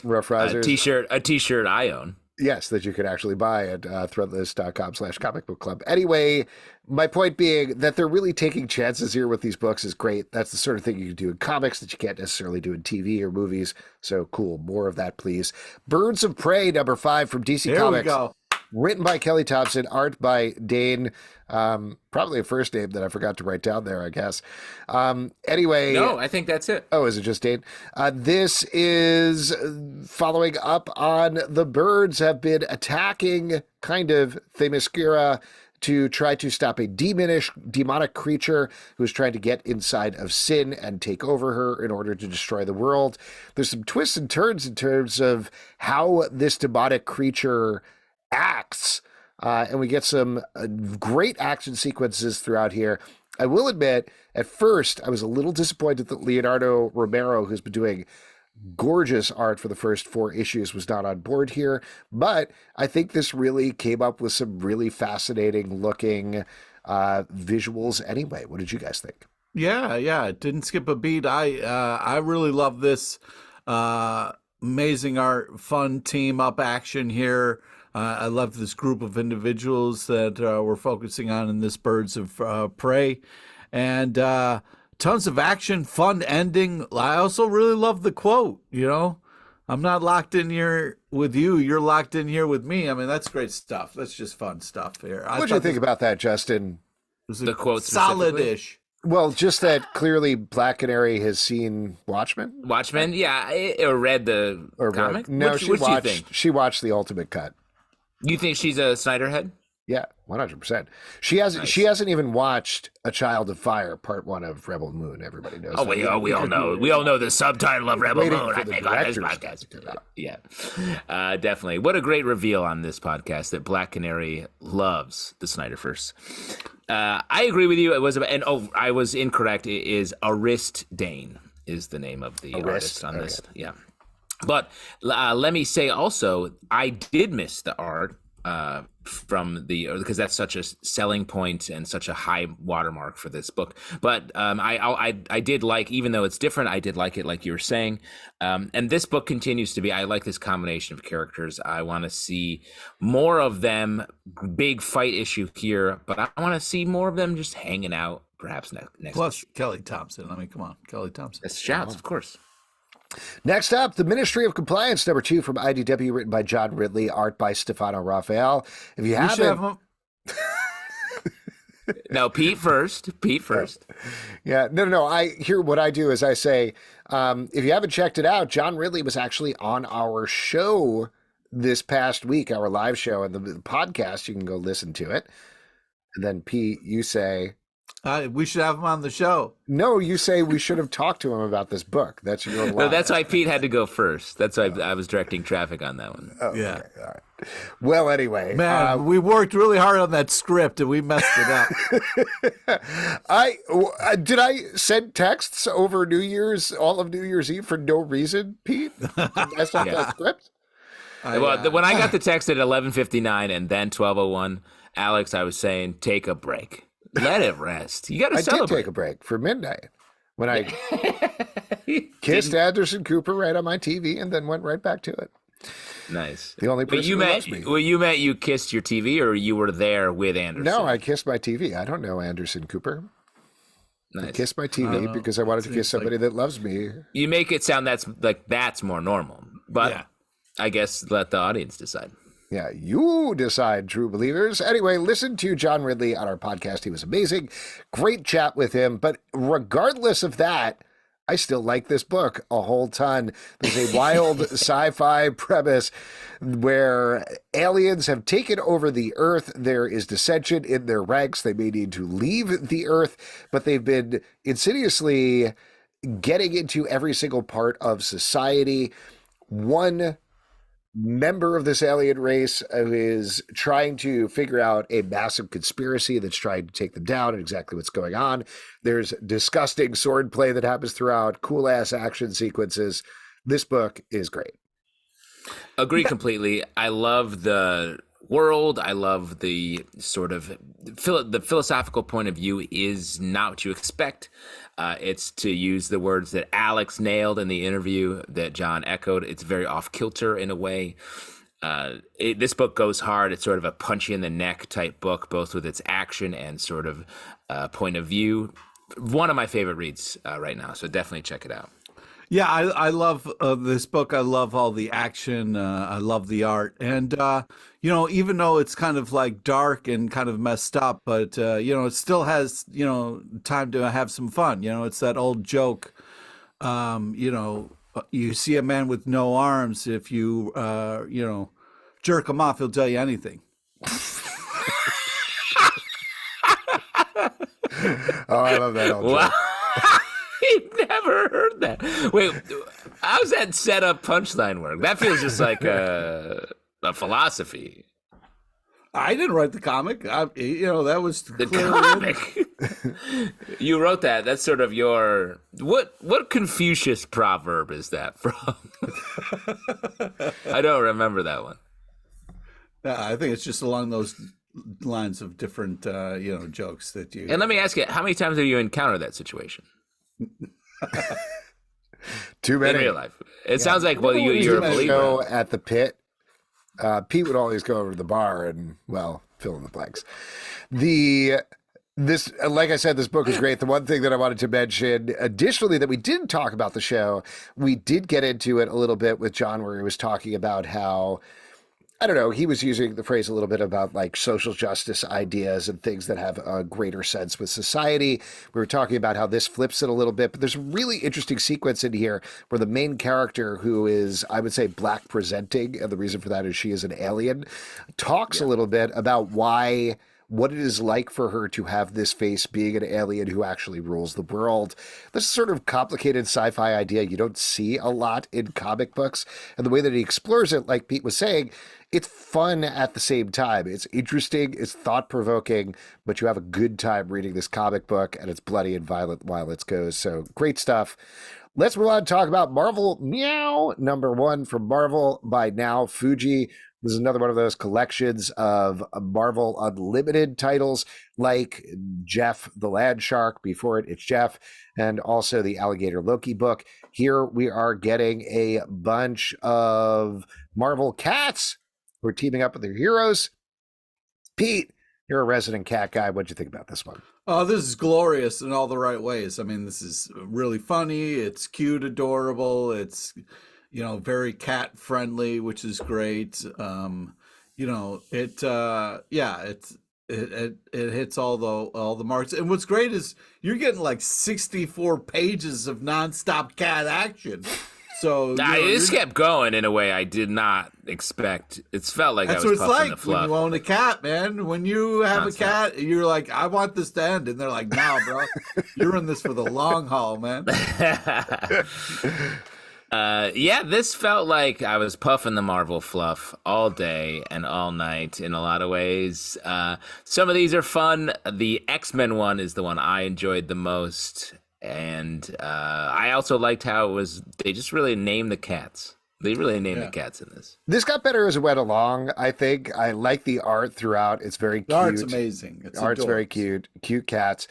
Rough Risers, a T-shirt I own. Yes, that you can actually buy at threadless.com/comicbookclub. Anyway, my point being that they're really taking chances here with these books is great. That's the sort of thing you can do in comics that you can't necessarily do in TV or movies. So cool. More of that, please. Birds of Prey, #5 from DC Comics. There we go. Written by Kelly Thompson, art by Deyn. Probably a first name that I forgot to write down there, I guess. Anyway. No, I think that's it. Oh, is it just Deyn? This is following up on the birds have been attacking kind of Themyscira to try to stop a demonic creature who's trying to get inside of Sin and take over her in order to destroy the world. There's some twists and turns in terms of how this demonic creature acts, and we get some great action sequences throughout here. I will admit, at first, I was a little disappointed that Leonardo Romero, who's been doing gorgeous art for the first 4 issues was not on board here, but I think this really came up with some really fascinating looking visuals anyway. What did you guys think? Yeah, it didn't skip a beat. I really love this amazing art, fun team up action here. I love this group of individuals that we're focusing on in this Birds of Prey, and tons of action, fun ending. I also really love the quote, I'm not locked in here with you. You're locked in here with me. I mean, that's great stuff. That's just fun stuff here. What do you think about that, Justin? The quote solid-ish. Well, just that clearly Black Canary has seen Watchmen. Watchmen, yeah, or read the comic. No, she watched the Ultimate Cut. You think she's a Snyder head? Yeah, 100%. She hasn't even watched A Child of Fire, Part 1 of Rebel Moon. Everybody knows. We all know the subtitle of Rebel Moon. I think on this podcast. Yeah, definitely. What a great reveal on this podcast that Black Canary loves the Snyderverse. I agree with you. It was I was incorrect. It is Arist Deyn is the name of the artist on this. Yeah. But let me say also, I did miss the art because that's such a selling point and such a high watermark for this book. But I did like, even though it's different, I did like it, like you were saying. And this book continues to be, I like this combination of characters. I want to see more of them. Big fight issue here, but I want to see more of them just hanging out, perhaps next. Plus Kelly Thompson. I mean, come on, Kelly Thompson. That's shouts, of course. Next up, The Ministry of Compliance, number 2 from IDW, written by John Ridley, art by Stefano Raphael. If you haven't... No, Pete first. Yeah, no. What I do is I say, if you haven't checked it out, John Ridley was actually on our show this past week, our live show, and the podcast. You can go listen to it. And then Pete, you say... we should have him on the show. No, you say we should have talked to him about this book. That's your line. No, that's why Pete had to go first. That's why I was directing traffic on that one. Oh, yeah. Okay. All right. Well, anyway. Man, we worked really hard on that script and we messed it up. Did I send texts over all of New Year's Eve for no reason, Pete? That's not that script? When I got the text at 11:59 and then 12:01, Alex, I was saying, take a break. Let it rest. You got to celebrate. I did take a break for midnight when I kissed Anderson Cooper right on my TV and then went right back to it. Nice. The only person who loves me. Well, you meant you kissed your TV, or you were there with Anderson? No, I kissed my TV. I don't know Anderson Cooper. Nice. I kissed my TV because I wanted to kiss somebody that loves me. You make it sound that's more normal, but I guess let the audience decide. Yeah, you decide, true believers. Anyway, listen to John Ridley on our podcast. He was amazing. Great chat with him. But regardless of that, I still like this book a whole ton. There's a wild sci-fi premise where aliens have taken over the Earth. There is dissension in their ranks. They may need to leave the Earth, but they've been insidiously getting into every single part of society. One member of this alien race is trying to figure out a massive conspiracy that's trying to take them down and exactly what's going on. There's disgusting sword play that happens throughout, cool ass action sequences. This book is great. Agree completely. I love the world. I love the sort of the philosophical point of view is not what you expect. It's, to use the words that Alex nailed in the interview that John echoed, it's very off kilter in a way. This book goes hard. It's sort of a punch in the neck type book, both with its action and sort of point of view. One of my favorite reads right now. So definitely check it out. Yeah, I love this book. I love all the action. I love the art. And, even though it's kind of like dark and kind of messed up, but, it still has, time to have some fun. It's that old joke, you see a man with no arms. If you, jerk him off, he'll tell you anything. Oh, I love that old joke. I've never heard that. Wait, how's that set up punchline work? That feels just like a philosophy. I didn't write the comic. That was the comic. You wrote that. That's sort of your what Confucius proverb is that from? I don't remember that one. I think it's just along those lines of different jokes that you. And let me ask you, how many times have you encountered that situation? Too many in real life. It sounds like you're a believer. Show at the pit. Pete would always go over to the bar and, fill in the blanks. Like I said, this book is great. The one thing that I wanted to mention, additionally, that we didn't talk about the show, we did get into it a little bit with John, where he was talking about how, I don't know, he was using the phrase a little bit about like social justice ideas and things that have a greater sense with society. We were talking about how this flips it a little bit, but there's a really interesting sequence in here where the main character, who is, I would say, black presenting, and the reason for that is she is an alien, talks a little bit about what it is like for her to have this face, being an alien who actually rules the world. This sort of complicated sci-fi idea you don't see a lot in comic books. And the way that he explores it, like Pete was saying, it's fun at the same time. It's interesting, it's thought-provoking, but you have a good time reading this comic book, and it's bloody and violent while it goes. So great stuff. Let's move on and talk about Marvel Meow, #1 from Marvel by Now Fuji. This is another one of those collections of Marvel Unlimited titles like Jeff the Land Shark, before it's Jeff, and also the Alligator Loki book. Here we are getting a bunch of Marvel cats who are teaming up with their heroes. Pete, you're a resident cat guy. What'd you think about this one? Oh, this is glorious in all the right ways. I mean, this is really funny. It's cute, adorable. It's very cat friendly, which is great. It hits all the marks. And what's great is you're getting like 64 pages of nonstop cat action. So this kept going in a way I did not expect. It felt like that's I was what it's puffing like the fluff. when you own a cat, man. When you have a cat, you're like, I want this to end, and they're like, no, bro, you're in this for the long haul, man. This felt like I was puffing the Marvel fluff all day and all night in a lot of ways. Some of these are fun. The X-Men one is the one I enjoyed the most. And I also liked how they just really named the cats. They really named the cats in this. This got better as it went along, I think. I like the art throughout. It's very cute. The art's amazing. The art's very cute. Cute cats.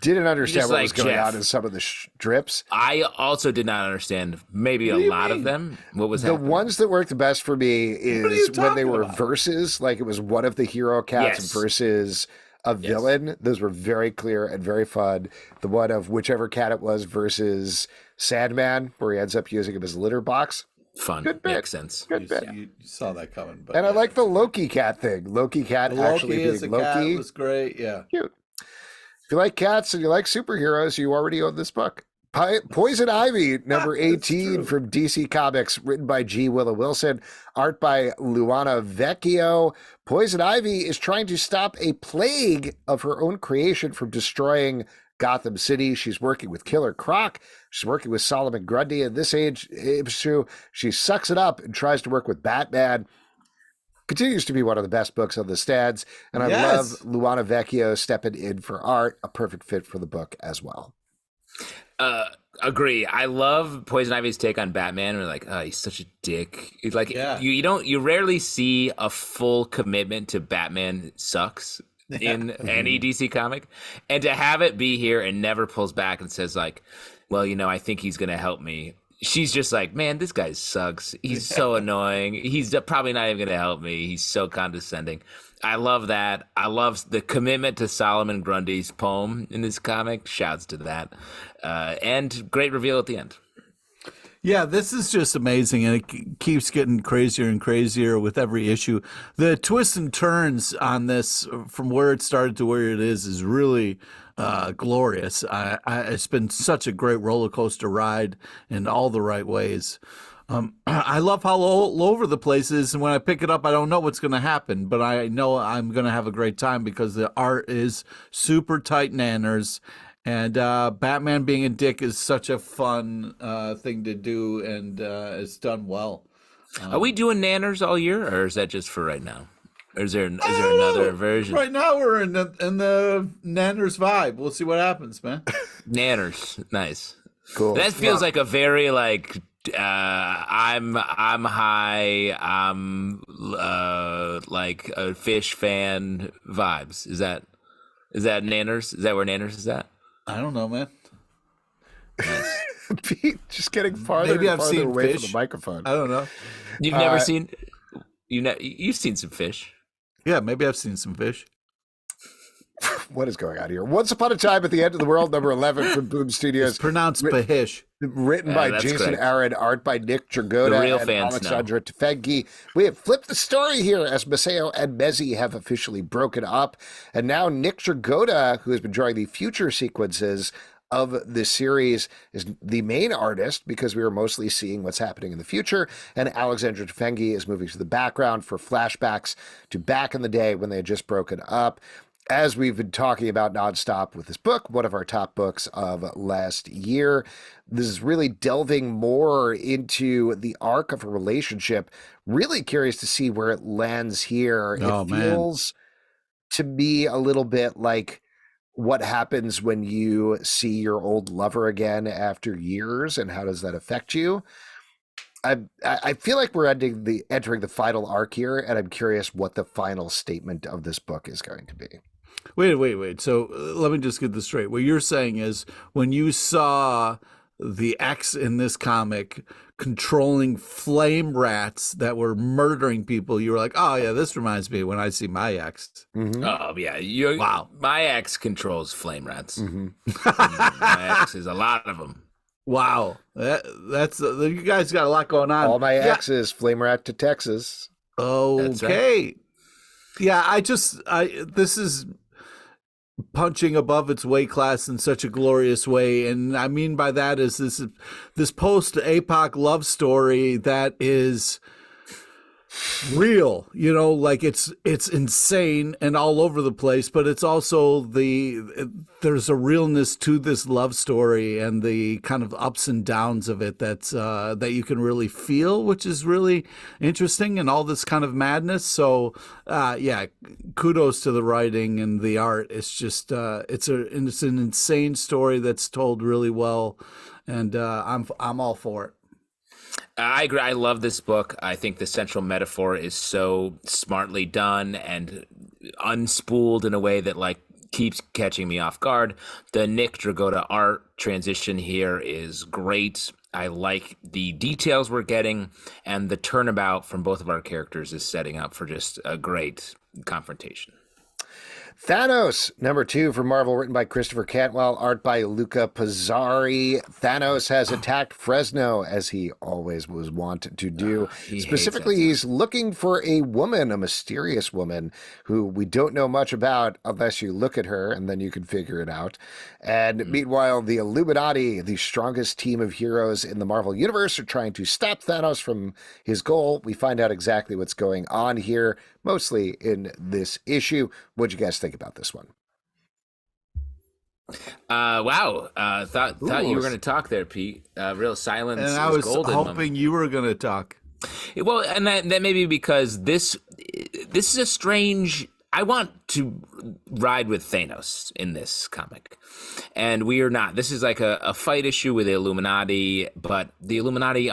Didn't understand what was going on in some of the strips. I also did not understand maybe a lot of them. What was happening? The ones that worked the best for me is when they were versus, like it was one of the hero cats versus a villain. Those were very clear and very fun. The one of whichever cat it was versus Sandman, where he ends up using him as a litter box. Fun. Good bit. Makes sense. Good bit. You saw that coming. But I like the Loki cat thing. Loki cat actually being Loki. Cat was great. Yeah. Cute. If you like cats and you like superheroes, you already own this book. Poison Ivy, number 18 from DC Comics, written by G. Willow Wilson, art by Luana Vecchio. Poison Ivy is trying to stop a plague of her own creation from destroying Gotham City. She's working with Killer Croc. She's working with Solomon Grundy. In this issue, she sucks it up and tries to work with Batman. Continues to be one of the best books on the stands. And I love Luana Vecchio stepping in for art. A perfect fit for the book as well. Agree. I love Poison Ivy's take on Batman. We're like, oh, he's such a dick. He's like, you rarely see a full commitment to Batman sucks in any DC comic, and to have it be here and never pulls back and says like, well, I think he's gonna help me. She's just like, man, this guy sucks. He's so annoying. He's probably not even gonna help me. He's so condescending. I love that. I love the commitment to Solomon Grundy's poem in this comic. Shouts to that. And great reveal at the end. Yeah, this is just amazing, and it keeps getting crazier and crazier with every issue. The twists and turns on this, from where it started to where it is really glorious. It's been such a great roller coaster ride in all the right ways. I love how all over the place it is, and when I pick it up, I don't know what's going to happen, but I know I'm going to have a great time because the art is super tight nanners, and Batman being a dick is such a fun thing to do, and it's done well. Are we doing nanners all year, or is that just for right now? Or is there another version? Right now we're in the Nanners vibe. We'll see what happens, man. Nanners, nice, cool. That feels like a very like I'm high. I'm like a fish fan vibes. Is that Nanners? Is that where Nanners is at? I don't know, man. Nice. Pete just getting farther and farther away from the microphone. I don't know. You've never seen. You've seen some fish. Yeah, maybe I've seen some fish. What is going on here? Once Upon a Time at the End of the World, number 11 from Boom Studios. It's pronounced Bahish. Written by Jason correct. Aaron, art by Nick Dragotta and Alessandro Cappuccio. We have flipped the story here as Maceo and Mezzi have officially broken up. And now Nick Dragotta, who has been drawing the future sequences of this series, is the main artist because we are mostly seeing what's happening in the future, and Alessandro Cappuccio is moving to the background for flashbacks to back in the day when they had just broken up. As we've been talking about nonstop with this book, one of our top books of last year, this is really delving more into the arc of a relationship. Really curious to see where it lands here. It feels to me a little bit like what happens when you see your old lover again after years, and how does that affect you? I feel like we're entering the final arc here, and I'm curious what the final statement of this book is going to be. Wait. So let me just get this straight. What you're saying is when you saw the X in this comic controlling flame rats that were murdering people, you were like, oh, yeah, this reminds me when I see my X. Mm-hmm. Oh, yeah. Wow. My X controls flame rats. Mm-hmm. My X is a lot of them. Wow. That's you guys got a lot going on. All my X's, flame rat to Texas. Okay. Right. Yeah, this is punching above its weight class in such a glorious way, and I mean by that is this post-APOC love story that is real, like it's insane and all over the place, but it's also there's a realness to this love story and the kind of ups and downs of it that you can really feel, which is really interesting, and all this kind of madness. So kudos to the writing and the art. It's just it's an insane story that's told really well, and I'm all for it. I agree. I love this book. I think the central metaphor is so smartly done and unspooled in a way that keeps catching me off guard. The Nick Dragotta art transition here is great. I like the details we're getting, and the turnabout from both of our characters is setting up for just a great confrontation. Thanos, number 2 from Marvel, written by Christopher Cantwell, art by Luca Pizzari. Thanos has attacked Fresno, as he always was wont to do. Specifically, he's looking for a woman, a mysterious woman, who we don't know much about unless you look at her, and then you can figure it out. And meanwhile, the Illuminati, the strongest team of heroes in the Marvel Universe, are trying to stop Thanos from his goal. We find out exactly what's going on here, mostly in this issue. What'd you guys think about this one? Wow. Thought you were going to talk there, Pete. Real silence. And I was hoping you were going to talk. Well, and that may be because this is a strange. I want to ride with Thanos in this comic, and we are not. This is like a fight issue with the Illuminati, but the Illuminati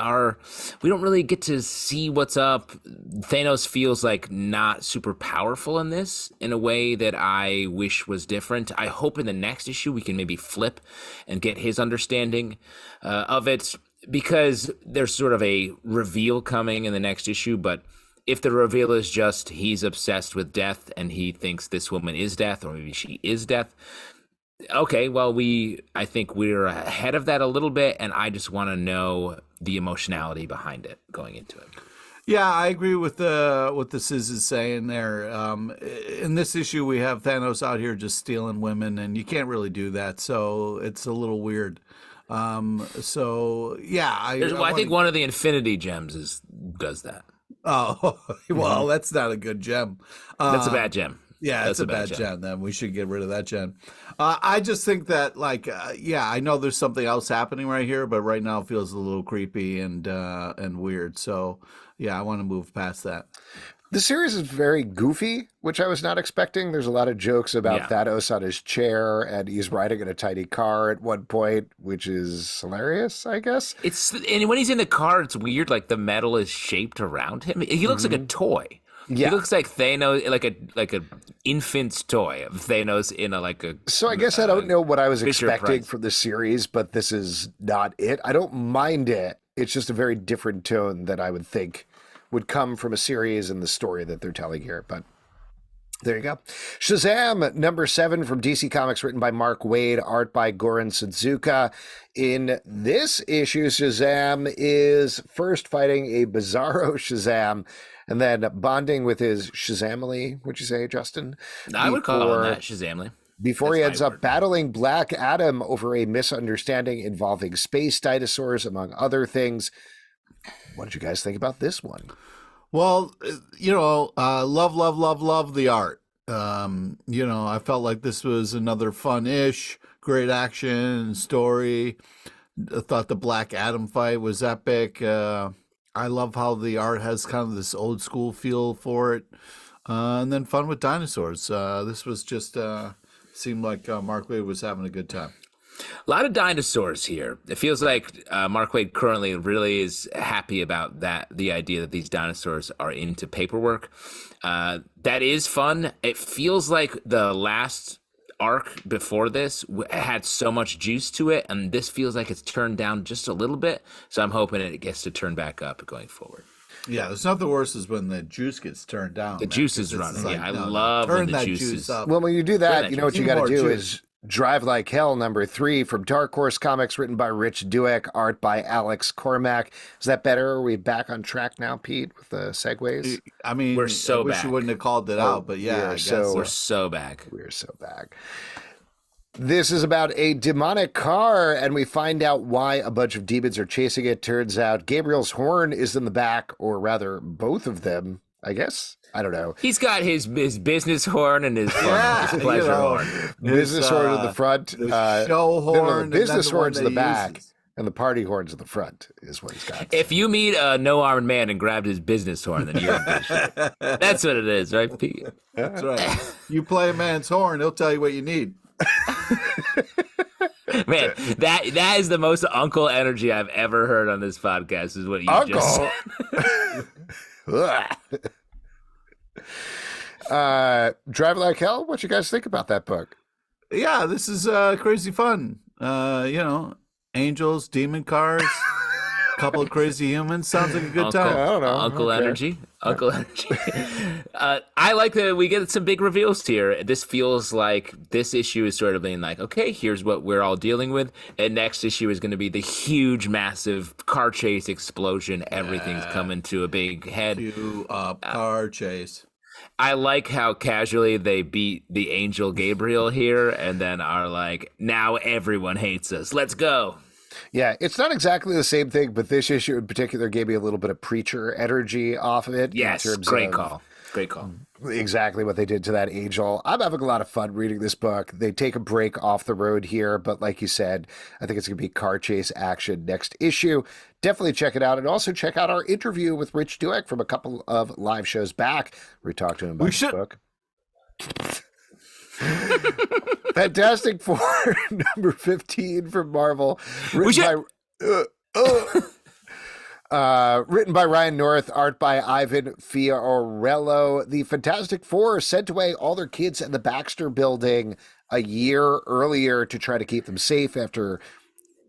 we don't really get to see what's up. Thanos feels like not super powerful in this in a way that I wish was different. I hope in the next issue we can maybe flip and get his understanding of it, because there's sort of a reveal coming in the next issue, but if the reveal is just he's obsessed with death and he thinks this woman is death, or maybe she is death, okay, well, I think we're ahead of that a little bit, and I just want to know the emotionality behind it going into it. Yeah, I agree with what the Sis is saying there. In this issue, we have Thanos out here just stealing women, and you can't really do that, so it's a little weird. So, yeah. I think one of the Infinity Gems does that. Oh, well, that's not a good gem. That's a bad gem. Yeah, it's a bad gem. Then we should get rid of that gem. I just think that, I know there's something else happening right here, but right now it feels a little creepy and weird. So, yeah, I want to move past that. The series is very goofy, which I was not expecting. There's a lot of jokes about Thanos on his chair, and he's riding in a tiny car at one point, which is hilarious, I guess. And when he's in the car, it's weird. Like the metal is shaped around him. He looks like a toy. Yeah. He looks like Thanos, like a infant's toy of Thanos in a. So I guess I don't know what I was expecting from the series, but this is not it. I don't mind it. It's just a very different tone that I would think would come from a series and the story that they're telling here. But there you go. Shazam, number 7 from DC Comics, written by Mark Waid, art by Goran Sudzuka. In this issue, Shazam is first fighting a bizarro Shazam and then bonding with his Shazamily, would you say, Justin? I would call him that, Shazamily. Before he ends up battling Black Adam over a misunderstanding involving space dinosaurs, among other things. What did you guys think about this one? Well, love the art. I felt like this was another fun-ish, great action story. I thought the Black Adam fight was epic. I love how the art has kind of this old school feel for it. And then fun with dinosaurs. This was just seemed like Mark Waid was having a good time. A lot of dinosaurs here. It feels like Mark Waid currently really is happy about the idea that these dinosaurs are into paperwork. That is fun. It feels like the last arc before this had so much juice to it, and this feels like it's turned down just a little bit. So I'm hoping it gets to turn back up going forward. Yeah, there's nothing worse is when the juice gets turned down. The juice is running. I love when the juice is up. Well, when you do that, you know what you got to do is Drive Like Hell, number 3 from Dark Horse Comics, written by Rich Douek, art by Alex Cormack. Is that better? Are we back on track now, Pete, with the segues? I mean, we're so I wish back. you wouldn't have called it out, but yeah, I guess we're so back. We're so back. This is about a demonic car, and we find out why a bunch of demons are chasing it. Turns out Gabriel's horn is in the back, or rather, both of them, I guess. I don't know. He's got his business horn and his pleasure horn. Business horn in the front. Show horn. The business horn's in the back, and the party horn's in the front is what he's got. If you meet a no-armed man and grabbed his business horn, then you're in good shape. That's what it is, right, Pete? That's right. You play a man's horn, he'll tell you what you need. Man, that is the most uncle energy I've ever heard on this podcast, is what you just said. Drive Like Hell, what you guys think about that book? Yeah, this is crazy fun. Angels, demon cars, couple of crazy humans. Sounds like a good time. I don't know. Uncle energy. I like that we get some big reveals here. This feels like this issue is sort of being like, okay, here's what we're all dealing with. And next issue is going to be the huge, massive car chase explosion. Everything's coming to a big head. Car chase. I like how casually they beat the angel Gabriel here and then are like, now everyone hates us. Let's go. Yeah, it's not exactly the same thing, but this issue in particular gave me a little bit of Preacher energy off of it. Yes, great call. Great call. Exactly what they did to that angel. I'm having a lot of fun reading this book. They take a break off the road here, but like you said, I think it's going to be car chase action next issue. Definitely check it out. And also check out our interview with Rich Douek from a couple of live shows back. We talked to him about the book. Fantastic Four, number 15 from Marvel. Written by Ryan North, art by Ivan Fiorello. The Fantastic Four sent away all their kids in the Baxter building a year earlier to try to keep them safe after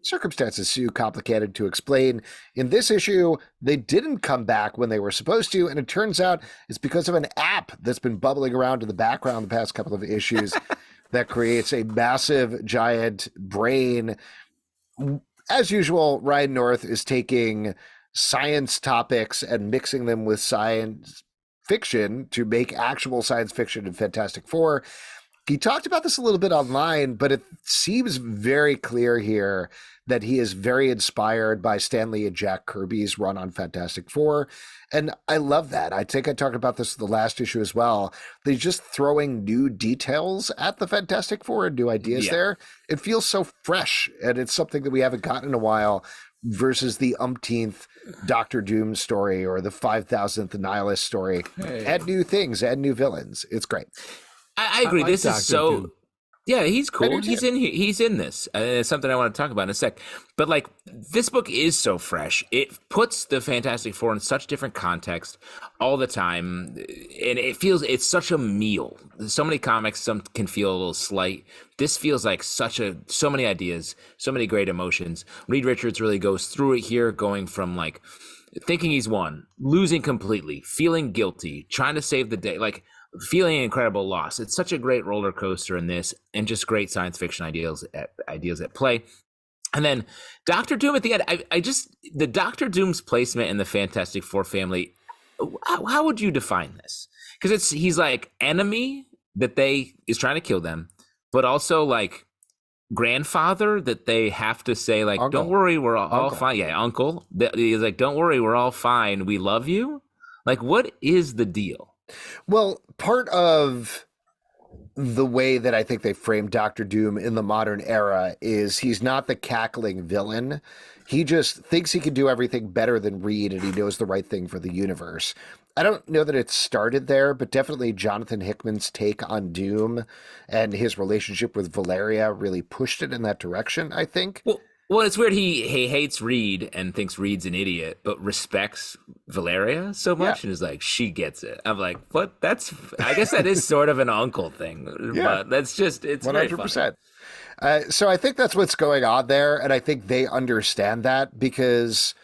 circumstances too complicated to explain. In this issue, they didn't come back when they were supposed to, and it turns out it's because of an app that's been bubbling around in the background the past couple of issues that creates a massive, giant brain. As usual, Ryan North is taking science topics and mixing them with science fiction to make actual science fiction in Fantastic Four. He talked about this a little bit online, but it seems very clear here that he is very inspired by Stan Lee and Jack Kirby's run on Fantastic Four. And I love that. I think I talked about this in the last issue as well. They're just throwing new details at the Fantastic Four and new ideas there. It feels so fresh, and it's something that we haven't gotten in a while versus the umpteenth Doctor Doom story or the 5,000th Nihilist story. Hey. Add new things, add new villains. It's great. I agree. This is so... Doom. Yeah, he's cool. He's in here. He's in this. It's something I want to talk about in a sec. But like, this book is so fresh. It puts the Fantastic Four in such different context all the time, and it's such a meal. So many comics, some can feel a little slight. This feels like so many ideas, so many great emotions. Reed Richards really goes through it here, going from like thinking he's won, losing completely, feeling guilty, trying to save the day, like feeling an incredible loss. It's such a great roller coaster in this, and just great science fiction ideas at play. And then Doctor Doom at the end, the Doctor Doom's placement in the Fantastic Four family, how would you define this? Because he's like enemy that is trying to kill them, but also like grandfather that they have to say like, uncle. Don't worry, we're all fine. Yeah, uncle. He's like, don't worry, we're all fine. We love you. Like, what is the deal? Well, part of the way that I think they framed Doctor Doom in the modern era is he's not the cackling villain. He just thinks he can do everything better than Reed, and he knows the right thing for the universe. I don't know that it started there, but definitely Jonathan Hickman's take on Doom and his relationship with Valeria really pushed it in that direction, I think. Well, it's weird. He hates Reed and thinks Reed's an idiot, but respects Valeria so much, and is like, she gets it. I'm like, what? I guess that is sort of an uncle thing, but it's 100%. So I think that's what's going on there, and I think they understand that because,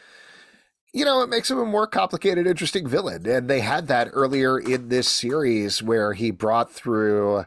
it makes him a more complicated, interesting villain, and they had that earlier in this series where he brought through.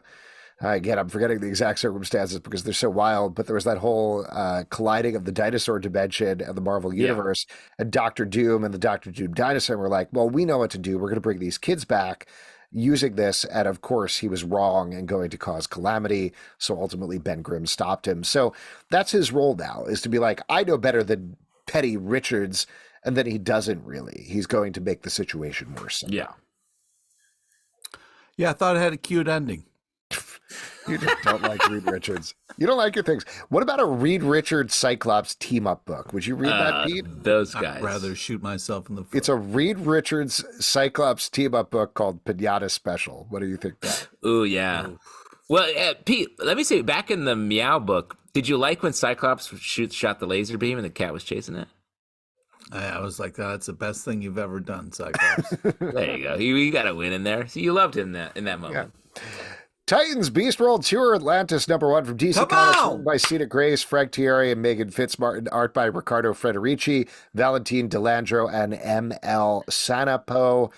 Again, I'm forgetting the exact circumstances because they're so wild, but there was that whole colliding of the dinosaur dimension and the Marvel Universe, and Doctor Doom and the Doctor Doom dinosaur were like, well, we know what to do. We're going to bring these kids back using this. And of course, he was wrong and going to cause calamity. So ultimately, Ben Grimm stopped him. So that's his role now, is to be like, I know better than petty Richards. And then he doesn't really. He's going to make the situation worse. Yeah. Yeah, I thought it had a cute ending. You just don't like Reed Richards. You don't like your things. What about a Reed Richards Cyclops team-up book? Would you read that, Pete? Those guys. I'd rather shoot myself in the foot. It's a Reed Richards Cyclops team-up book called Pinata Special. What do you think that? Ooh, yeah. Ooh. Well, Pete, let me say, back in the Meow book, did you like when Cyclops shot the laser beam and the cat was chasing it? I was like, that's the best thing you've ever done, Cyclops. There you go. You got a win in there. So you loved him in that moment. Yeah. Titans Beast World Tour Atlantis #1 from DC Comics, by Cena Grace, Frank Thierry, and Megan Fitzmartin. Art by Riccardo Federici, Valentin Delandro, and M.L. Sanapo.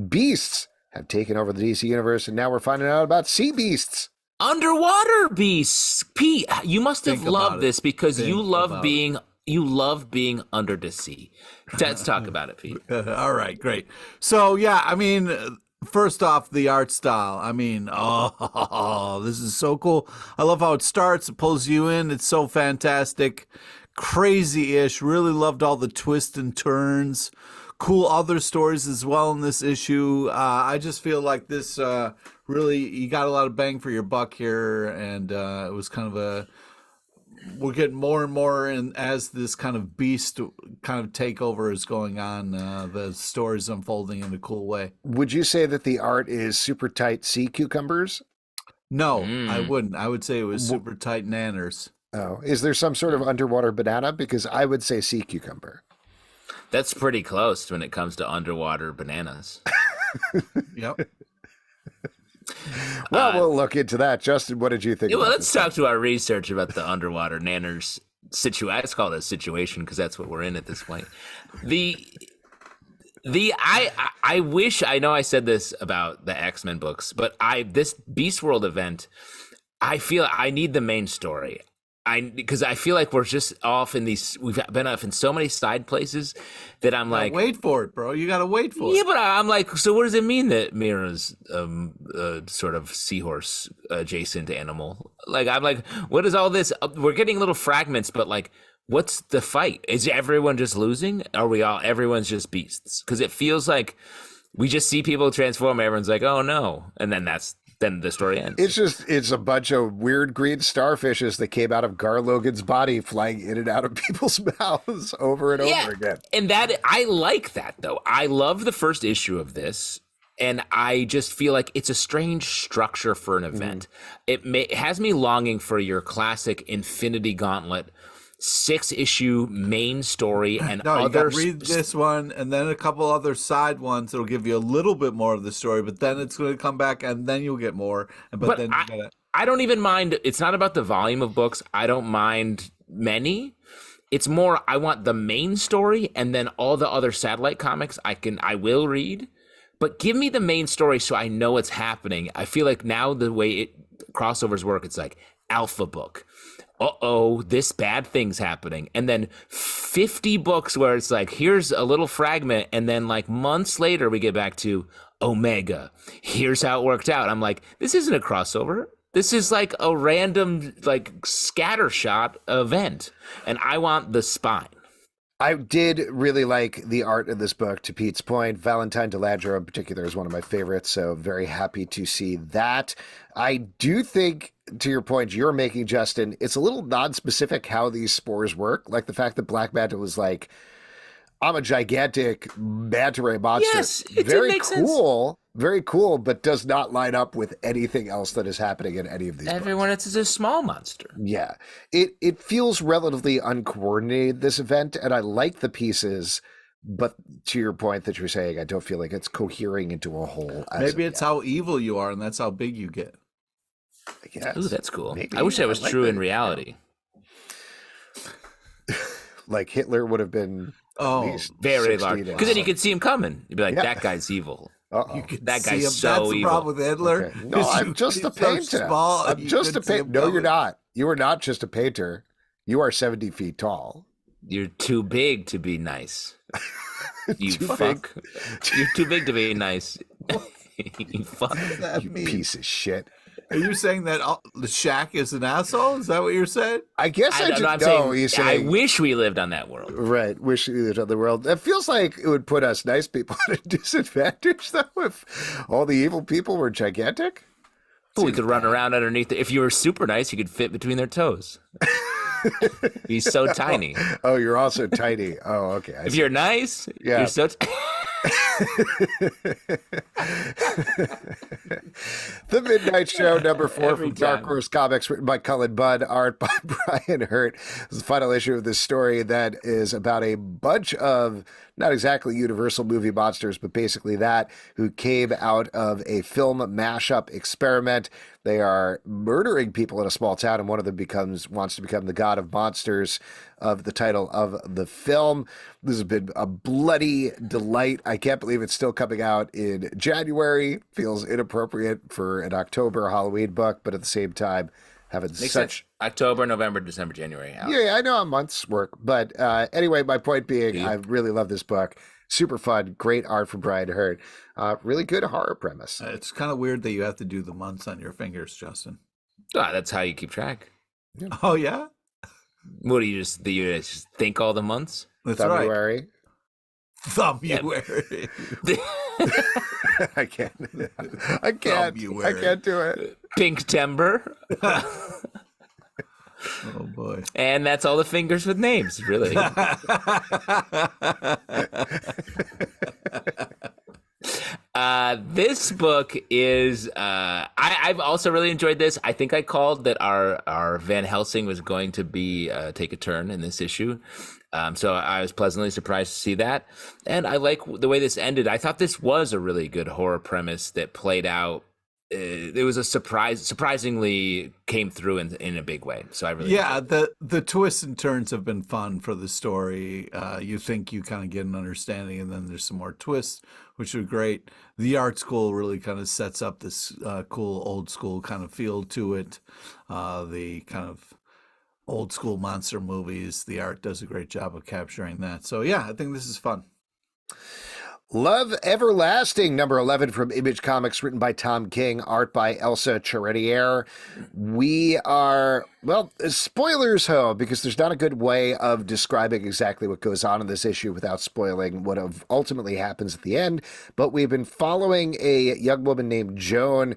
Beasts have taken over the DC universe, and now we're finding out about sea beasts. Underwater beasts. Pete, you must have loved this because you love being under the sea. Let's talk about it, Pete. All right, great. So, yeah, I mean, first off, the art style. I mean, this is so cool. I love how it starts. It pulls you in. It's so fantastic. Crazy-ish. Really loved all the twists and turns. Cool other stories as well in this issue. I just feel like this really, you got a lot of bang for your buck here. And it was kind of we're getting more and more in as this kind of beast kind of takeover is going on. The story's unfolding in a cool way. Would you say that the art is super tight sea cucumbers? No, I wouldn't. I would say it was super tight nanners. Oh, is there some sort of underwater banana? Because I would say sea cucumber. That's pretty close when it comes to underwater bananas. Yep. Well, we'll look into that. Justin, what did you think? Well, let's talk to our research about the underwater nanners situation. I just call it a situation because that's what we're in at this point. I wish, I know I said this about the X-Men books, but this Beast World event, I feel I need the main story. Because I feel like we're just off in we've been off in so many side places that I'm like, wait for it, bro. You got to wait for it. Yeah, but I'm like, so what does it mean that Mira's sort of seahorse adjacent animal? Like, I'm like, what is all this? We're getting little fragments, but like, what's the fight? Is everyone just losing? Everyone's just beasts? Because it feels like we just see people transform. Everyone's like, oh no. And then that's then the story ends. It's a bunch of weird green starfishes that came out of Gar Logan's body flying in and out of people's mouths over and over again. And that I like that, though. I love the first issue of this. And I just feel like it's a strange structure for an event. It has me longing for your classic Infinity Gauntlet 6-issue main story and you gotta read this one and then a couple other side ones that'll give you a little bit more of the story, but then it's going to come back and then you'll get more. But then I don't even mind. It's not about the volume of books. I don't mind many. It's more I want the main story and then all the other satellite comics I will read. But give me the main story so I know what's happening. I feel like now the way crossovers work, it's like Alpha Book. This bad thing's happening. And then 50 books where it's like, here's a little fragment. And then like months later, we get back to Omega. Here's how it worked out. I'm like, this isn't a crossover. This is like a random like scattershot event. And I want the spine. I did really like the art in this book, to Pete's point. Valentine Delandro in particular is one of my favorites, so very happy to see that. I do think, to your point you're making, Justin, it's a little non-specific how these spores work. Like the fact that Black Manta was like, I'm a gigantic manta ray monster. Yes, it very makes cool. Sense. Very cool, but does not line up with anything else that is happening in any of these Everyone books. It's a small monster. Yeah. It feels relatively uncoordinated, this event, and I like the pieces, but to your point that you're saying, I don't feel like it's cohering into a whole. Maybe it's how evil you are, and that's how big you get. I guess. Ooh, that's cool. Maybe. I wish that was true in reality. Like Hitler would have been very large. Because then you could see him coming. You'd be like, that guy's evil. That guy's so That's the evil. problem with Hitler. Okay. No, I'm just a painter. I'm just a painter. No, you're not. You are not just a painter. You are 70 feet tall. You're too big to be nice. You fuck. You're too big to be nice. You fuck. You piece of shit. Are you saying that the Shaq is an asshole? Is that what you're saying? I guess I just know. You're saying, I wish we lived on that world. Right. Wish we lived on the world. It feels like it would put us nice people at a disadvantage, though, if all the evil people were gigantic. We could run around underneath. If you were super nice, you could fit between their toes. He's so tiny. Oh, you're also tiny. Oh, okay. If you're nice, you're so The Midnight Show, number 4 from Dark Horse Comics, written by Cullen Bunn, art by Brian Hurt. This is the final issue of this story that is about a bunch of, not exactly Universal movie monsters, but basically that, who came out of a film mashup experiment. They are murdering people in a small town, and one of them wants to become the god of monsters of the title of the film. This has been a bloody delight. I can't believe it's still coming out in January. Feels inappropriate for an October Halloween book, but at the same time, having Makes sense. October, November, December, January. Yeah, I know a month's work. But anyway, my point being, I really love this book. Super fun. Great art from Brian Hurt. Really good horror premise. It's kind of weird that you have to do the months on your fingers, Justin. That's how you keep track. Yeah. Oh, yeah? What do you just think all the months? That's February. Right. February. I can't do it. Pinktember. Oh boy. And that's all the fingers with names, really. This book is I've also really enjoyed this. I think I called that our Van Helsing was going to be take a turn in this issue. So I was pleasantly surprised to see that. And I like the way this ended. I thought this was a really good horror premise that played out. It was a surprisingly came through in a big way. So I really the twists and turns have been fun for the story. You think you kind of get an understanding, and then there's some more twists, which are great. The art school really kind of sets up this cool old school kind of feel to it. The kind of old school monster movies, the art does a great job of capturing that. So yeah, I think this is fun. Love Everlasting, number 11 from Image Comics, written by Tom King, art by Elsa Charretier. We are, spoilers ho, because there's not a good way of describing exactly what goes on in this issue without spoiling what ultimately happens at the end. But we've been following a young woman named Joan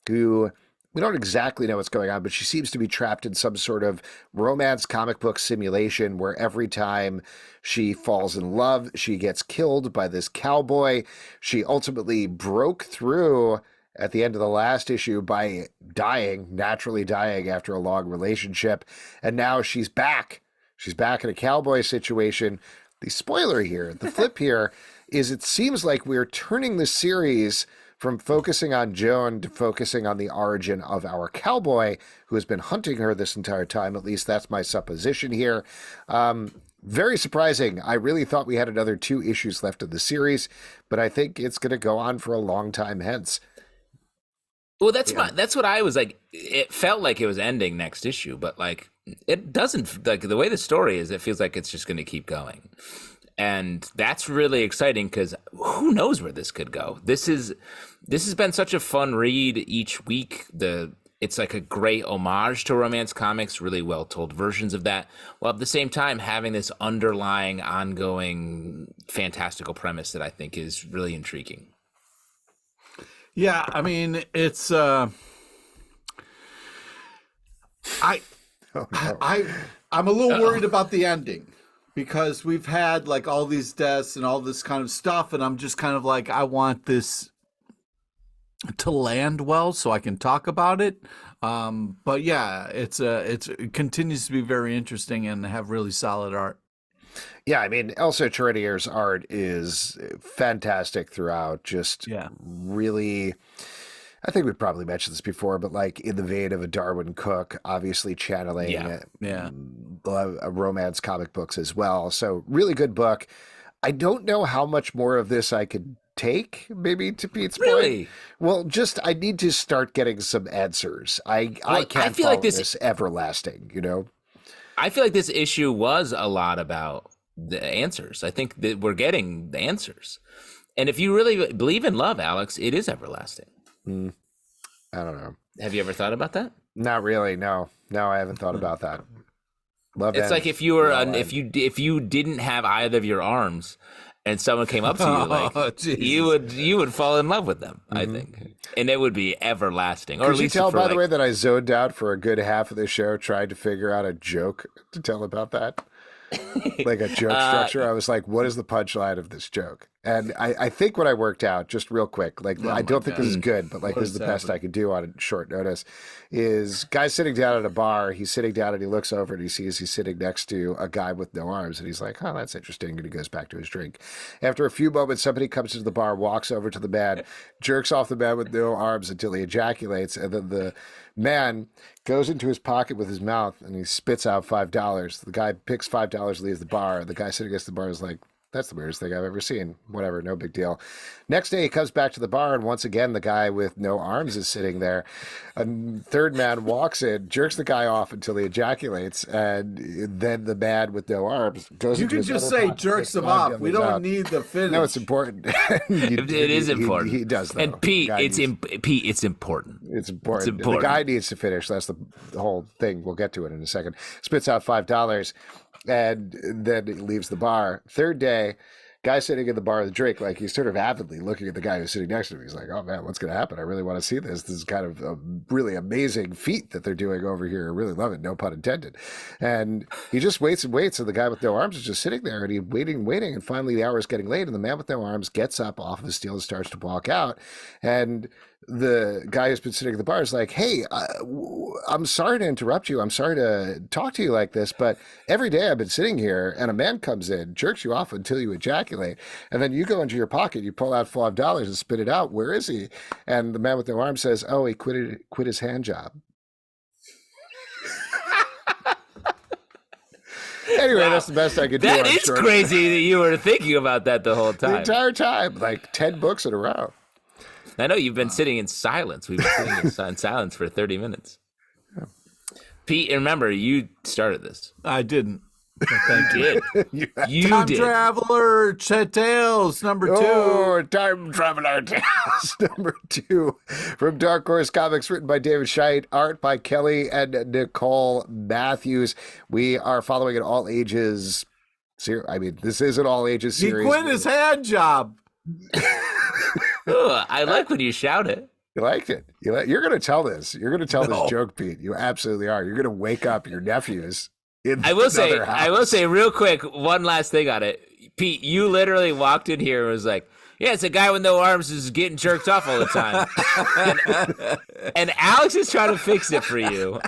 who we don't exactly know what's going on, but she seems to be trapped in some sort of romance comic book simulation where every time she falls in love, she gets killed by this cowboy. She ultimately broke through at the end of the last issue by naturally dying after a long relationship. And now she's back. She's back in a cowboy situation. The spoiler here, the flip here, is it seems like we're turning the series from focusing on Joan to focusing on the origin of our cowboy who has been hunting her this entire time. At least that's my supposition here. Very surprising. I really thought we had another 2 issues left of the series, but I think it's going to go on for a long time hence. Well, that's what I was like. It felt like it was ending next issue, but like it doesn't. Like the way the story is, it feels like it's just going to keep going. And that's really exciting because who knows where this could go. This has been such a fun read each week. It's like a great homage to romance comics, really well told versions of that, while at the same time having this underlying, ongoing, fantastical premise that I think is really intriguing. Yeah, I mean, it's I'm a little worried about the ending. Because we've had like all these deaths and all this kind of stuff, and I'm just kind of like, I want this to land well so I can talk about it. But yeah, it continues to be very interesting and have really solid art. Yeah, I mean, Elsa Charitier's art is fantastic throughout. Just really. I think we probably mentioned this before, but like in the vein of a Darwin Cook, obviously channeling romance comic books as well. So really good book. I don't know how much more of this I could take, maybe to Pete's point. Well, just I need to start getting some answers. I can't feel like this everlasting, you know? I feel like this issue was a lot about the answers. I think that we're getting the answers. And if you really believe in love, Alex, it is everlasting. I don't know. Have you ever thought about that? Not really. No, I haven't thought about that. Love. It's like if you were if you didn't have either of your arms, and someone came up to you, like you would fall in love with them. I think, and it would be everlasting. Or Could at least you tell, by the way, that I zoned out for a good half of the show trying to figure out a joke to tell about that? Like a joke structure. I was like, what is the punchline of this joke? And I think what I worked out, just real quick, like I don't think this is good, but like this is the best I could do on short notice, is guy sitting down at a bar. He's sitting down and he looks over and he sees he's sitting next to a guy with no arms. And he's like, oh, that's interesting. And he goes back to his drink. After a few moments, somebody comes into the bar, walks over to the man, jerks off the man with no arms until he ejaculates. And then the man goes into his pocket with his mouth and he spits out $5. The guy picks $5, leaves the bar. The guy sitting against the bar is like, that's the weirdest thing I've ever seen. Whatever, no big deal. Next day, he comes back to the bar, and once again, the guy with no arms is sitting there. A third man walks in, jerks the guy off until he ejaculates, and then the man with no arms goes. You can just say jerks him off. We don't need the finish. No, it's important. It is important. He does, though. And Pete, it's important. It's important. The guy needs to finish. That's the whole thing. We'll get to it in a second. Spits out $5. And then he leaves the bar. Third day, guy sitting in the bar with a drink, like he's sort of avidly looking at the guy who's sitting next to him. He's like, oh man, what's going to happen? I really want to see this. This is kind of a really amazing feat that they're doing over here. I really love it. No pun intended. And he just waits and waits. And the guy with no arms is just sitting there and he's waiting. And finally the hour is getting late. And the man with no arms gets up off of his stool and starts to walk out. And the guy who's been sitting at the bar is like, hey, I'm sorry to interrupt you. I'm sorry to talk to you like this, but every day I've been sitting here and a man comes in, jerks you off until you ejaculate. And then you go into your pocket, you pull out $5 and spit it out. Where is he? And the man with no arm says, oh, he quit his hand job. Anyway, wow. That's the best I could do. That is crazy that you were thinking about that the whole time. The entire time, like 10 books in a row. I know you've been sitting in silence. We've been sitting in silence for 30 minutes. Yeah. Pete, remember, you started this. I didn't. Thank you. You Time did. Traveler Tales number 2. Oh, Time Traveler Tales number 2 from Dark Horse Comics, written by David Scheidt, art by Kelly and Nicole Matthews. We are following an all ages series. I mean, this is an all ages series. He quit his hand job. Ooh, I like when you shout it. You liked it. You're going to tell this. You're going to tell this joke, Pete. You absolutely are. You're going to wake up your nephews. I will say real quick, one last thing on it. Pete, you literally walked in here and was like, yeah, it's a guy with no arms who's getting jerked off all the time. and Alex is trying to fix it for you.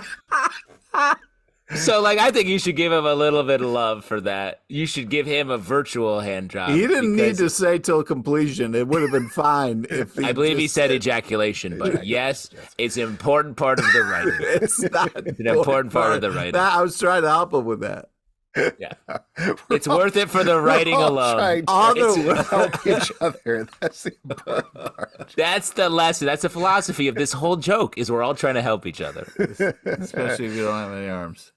So, I think you should give him a little bit of love for that. You should give him a virtual hand job. He didn't need to say till completion. It would have been fine if I believe he said ejaculation, but yes, it's an important part of the writing. It's not an important part of the writing. I was trying to help him with that. Yeah, it's worth it for the writing alone. To help each other. That's the important part. That's the lesson. That's the philosophy of this whole joke. Is we're all trying to help each other, especially if you don't have any arms.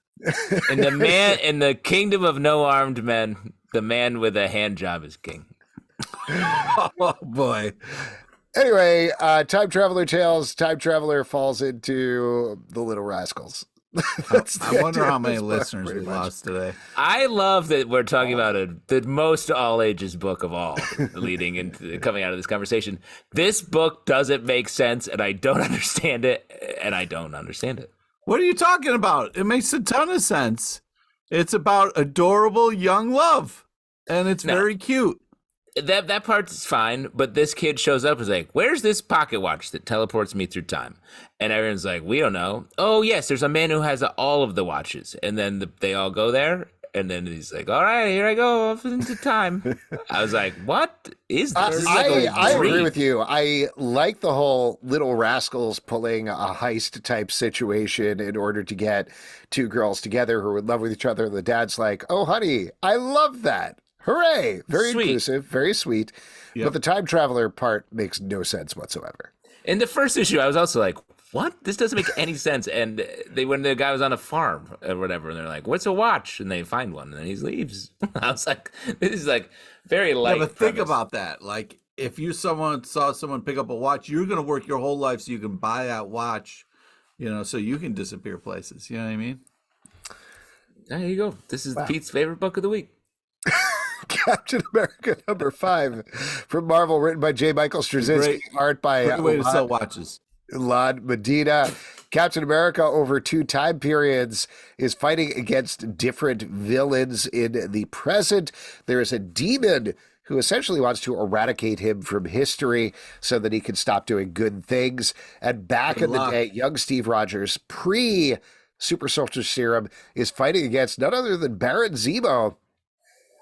And in the kingdom of no armed men, the man with a hand job is king. Oh boy. Anyway, time traveler tales. Time traveler falls into the Little Rascals. I wonder how many listeners we lost today. I love that we're talking about the most all ages book of all, leading into coming out of this conversation. This book doesn't make sense, and I don't understand it. What are you talking about? It makes a ton of sense. It's about adorable young love, and it's very cute. That part's fine, but this kid shows up and is like, where's this pocket watch that teleports me through time? And everyone's like, we don't know. Oh, yes, there's a man who has all of the watches. And then they all go there. And then he's like, all right, here I go off into time. I was like, what is this? I agree with you. I like the whole Little Rascals pulling a heist type situation in order to get two girls together who are in love with each other. The dad's like, oh, honey, I love that. Hooray. Very sweet. Inclusive, very sweet. Yep. But the time traveler part makes no sense whatsoever. In the first issue, I was also like, what? This doesn't make any sense. And when the guy was on a farm or whatever, and they're like, what's a watch? And they find one, and then he leaves. I was like, this is very light. Yeah, but think about that. If you saw someone pick up a watch, you're going to work your whole life so you can buy that watch, so you can disappear places. You know what I mean? There you go. This is Pete's favorite book of the week. Captain America #5 from Marvel, written by J. Michael Straczynski, art by great way to sell watches. Lon Medina. Captain America, over 2 time periods, is fighting against different villains in the present. There is a demon who essentially wants to eradicate him from history so that he can stop doing good things. And back in the day, young Steve Rogers, pre-Super Soldier Serum, is fighting against none other than Baron Zemo,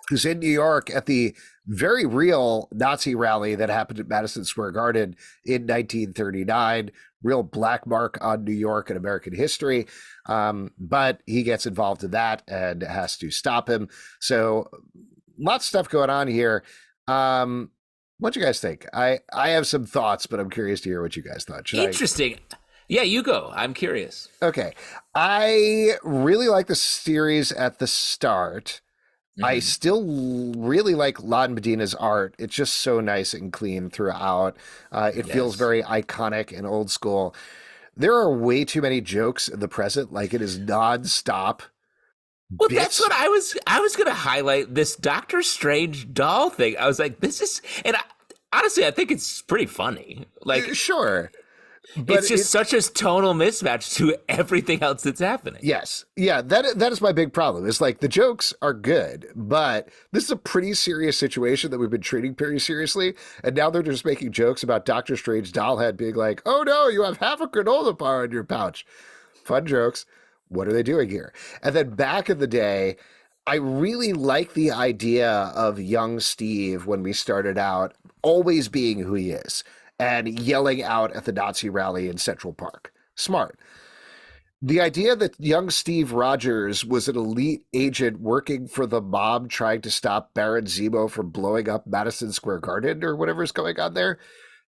who's in New York at the very real Nazi rally that happened at Madison Square Garden in 1939. Real black mark on New York and American history. But he gets involved in that and has to stop him. So lots of stuff going on here. What do you guys think? I have some thoughts, but I'm curious to hear what you guys thought. Interesting. Yeah, you go. I'm curious. Okay. I really like the series at the start. Mm-hmm. I still really like Lon Medina's art. It's just so nice and clean throughout. It feels very iconic and old school. There are way too many jokes in the present. It is nonstop. Well, that's what I was going to highlight, this Doctor Strange doll thing. I was like, honestly, I think it's pretty funny. Sure. But it's just such a tonal mismatch to everything else that's happening. Yes. Yeah, that is my big problem. It's the jokes are good, but this is a pretty serious situation that we've been treating pretty seriously. And now they're just making jokes about Doctor Strange doll head being like, oh no, you have half a granola bar in your pouch. Fun jokes. What are they doing here? And then back in the day, I really like the idea of young Steve when we started out always being who he is and yelling out at the Nazi rally in Central Park. Smart. The idea that young Steve Rogers was an elite agent working for the mob trying to stop Baron Zemo from blowing up Madison Square Garden or whatever's going on there,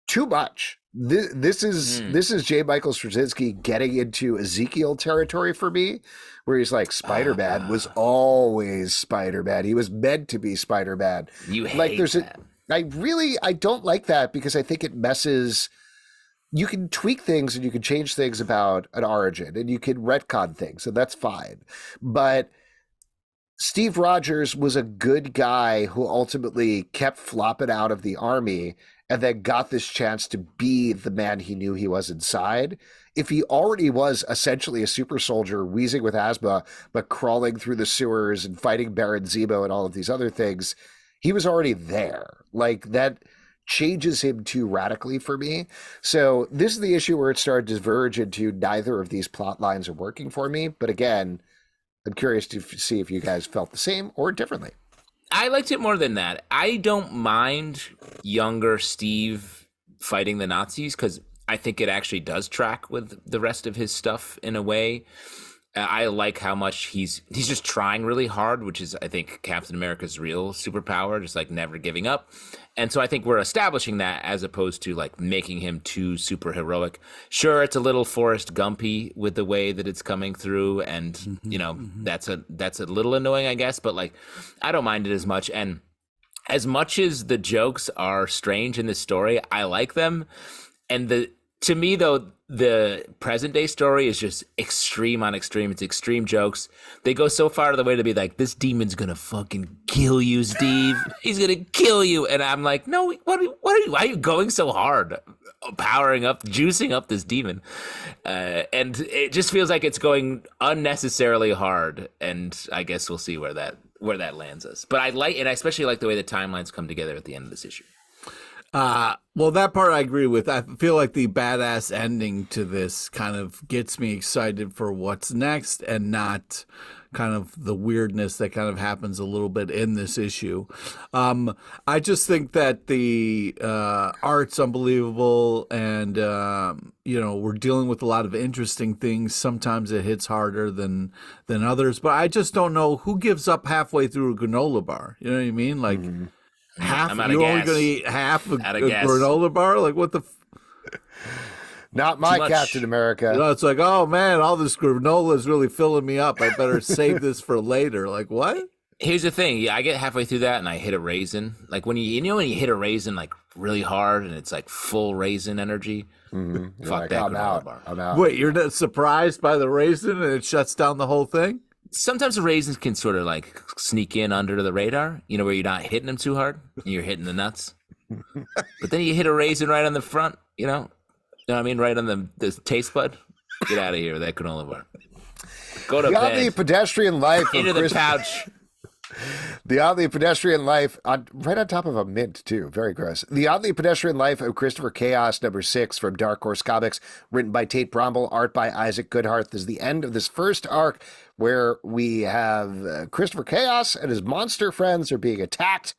too much. This is J. Michael Straczynski getting into Ezekiel territory for me, where he's like, Spider-Man was always Spider-Man. He was meant to be Spider-Man. You hate that. I don't like that because I think it messes. You can tweak things and you can change things about an origin and you can retcon things, and that's fine. But Steve Rogers was a good guy who ultimately kept flopping out of the army and then got this chance to be the man he knew he was inside. If he already was essentially a super soldier wheezing with asthma, but crawling through the sewers and fighting Baron Zemo and all of these other things, he was already there. Like, that changes him too radically for me. So this is the issue where it started to diverge into neither of these plot lines are working for me. But again, I'm curious to see if you guys felt the same or differently. I liked it more than that. I don't mind younger Steve fighting the Nazis because I think it actually does track with the rest of his stuff in a way. I like how much he's just trying really hard, which is, I think, Captain America's real superpower, just like never giving up. And so I think we're establishing that as opposed to like making him too super heroic. Sure, it's a little Forrest Gumpy with the way that it's coming through, and that's a little annoying, I guess. But like, I don't mind it as much. And as much as the jokes are strange in this story, I like them. And to me, though, the present day story is just extreme on extreme. It's extreme jokes. They go so far to the way to be like, this demon's gonna fucking kill you, Steve. He's gonna kill you. And I'm like, no, why are you going so hard? Powering up, juicing up this demon. And it just feels like it's going unnecessarily hard. And I guess we'll see where that lands us. But I especially like the way the timelines come together at the end of this issue. Well, that part I agree with. I feel like the badass ending to this kind of gets me excited for what's next and not kind of the weirdness that kind of happens a little bit in this issue. I just think that the art's unbelievable, and we're dealing with a lot of interesting things. Sometimes it hits harder than others, but I just don't know who gives up halfway through a granola bar. You know what I mean? Like, half, you're only going to eat half a granola bar? Like, what the... Not my Captain America. It's like, oh, man, all this granola is really filling me up. I better save this for later. Like, what? Here's the thing. I get halfway through that and I hit a raisin. Like, when you hit a raisin, like, really hard and it's, like, full raisin energy. Mm-hmm. Fuck like, that granola bar. I'm out. Wait, you're not surprised by the raisin and it shuts down the whole thing? Sometimes the raisins can sort of like sneak in under the radar, where you're not hitting them too hard. You're hitting the nuts. But then you hit a raisin right on the front, you know what I mean? Right on the taste bud. Get out of here with that granola bar. Go to bed. The pedestrian life. Into the pouch. The Oddly Pedestrian Life, right on top of a mint, too. Very gross. The Oddly Pedestrian Life of Christopher Chaos, #6 from Dark Horse Comics, written by Tate Bromble, art by Isaac Goodhart. This is the end of this first arc where we have Christopher Chaos and his monster friends are being attacked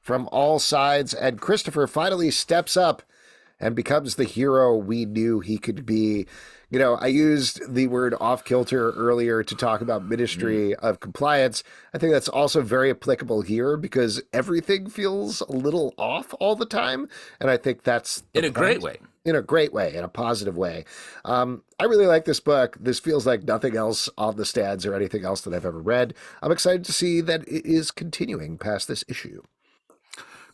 from all sides, and Christopher finally steps up and becomes the hero we knew he could be. I used the word off-kilter earlier to talk about Ministry of Compliance. I think that's also very applicable here because everything feels a little off all the time. And I think that's... In a great way. In a great way, in a positive way. I really like this book. This feels like nothing else on the stands or anything else that I've ever read. I'm excited to see that it is continuing past this issue.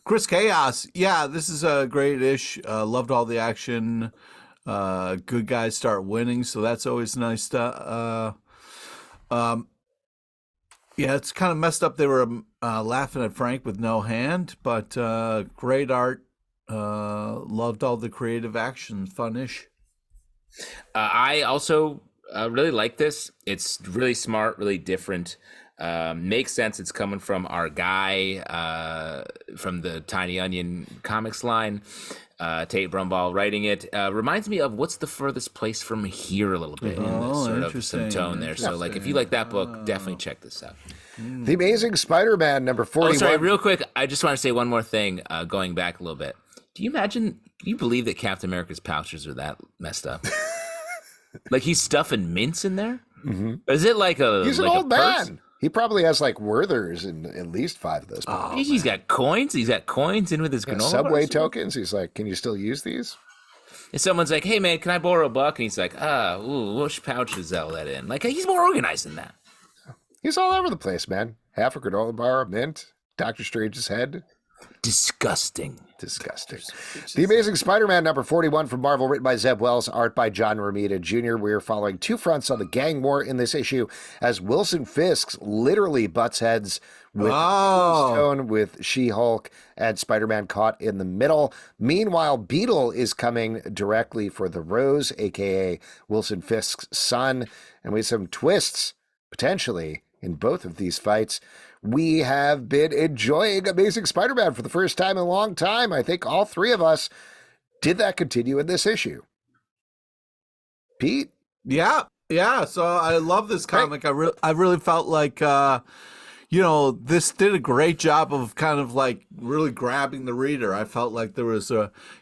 Chris Chaos. Yeah, this is a great ish. Loved all the action. Good guys start winning, so that's always nice. Yeah, it's kind of messed up. They were laughing at Frank with no hand, but great art. Loved all the creative action, fun-ish. I also really like this. It's really smart, really different. Makes sense. It's coming from our guy from the Tiny Onion comics line. Tate Bromble writing it. Reminds me of What's the Furthest Place from Here a little bit. Sort of some tone there. So like if you like that book, definitely check this out. The Amazing Spider-Man #41. Oh, sorry, real quick. I just want to say one more thing, going back a little bit. Do you believe that Captain America's pouches are that messed up? Like he's stuffing mints in there? Mm-hmm. Is it like a... He's an old man. He probably has like Werthers in at least 5 of those. Oh, he's got coins. He's got coins in with his granola Subway bars. tokens. He's like, can you still use these? And someone's like, hey man, can I borrow $1? And he's like, which pouch does all that in? Like he's more organized than that. He's all over the place, man. Half a granola bar, a mint, Doctor Strange's head. Disgusting. The Amazing Spider-Man number 41 from Marvel, written by Zeb Wells, art by John Romita Jr. We're following two fronts on the gang war in this issue as Wilson Fisk literally butts heads with Stone, with She-Hulk, and Spider-Man caught in the middle. Meanwhile, Beetle is coming directly for the Rose, a.k.a. Wilson Fisk's son, and with some twists, potentially, in both of these fights. We have been enjoying Amazing Spider-Man for the first time in a long time. I think all three of us. Did that continue in this issue? Pete? Yeah. So I love this comic. Right. I really felt like, this did a great job of kind of like really grabbing the reader. I felt like there was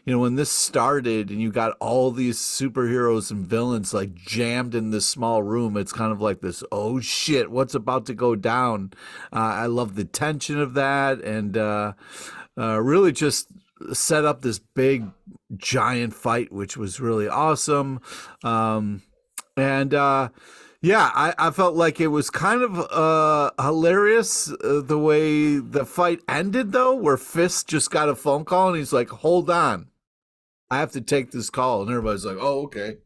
when this started and you got all these superheroes and villains like jammed in this small room, it's kind of like this, oh shit, what's about to go down? I love the tension of that, and really just set up this big giant fight, which was really awesome. I felt like it was kind of hilarious the way the fight ended, though, where Fisk just got a phone call and he's like, hold on, I have to take this call. And everybody's like, oh, okay.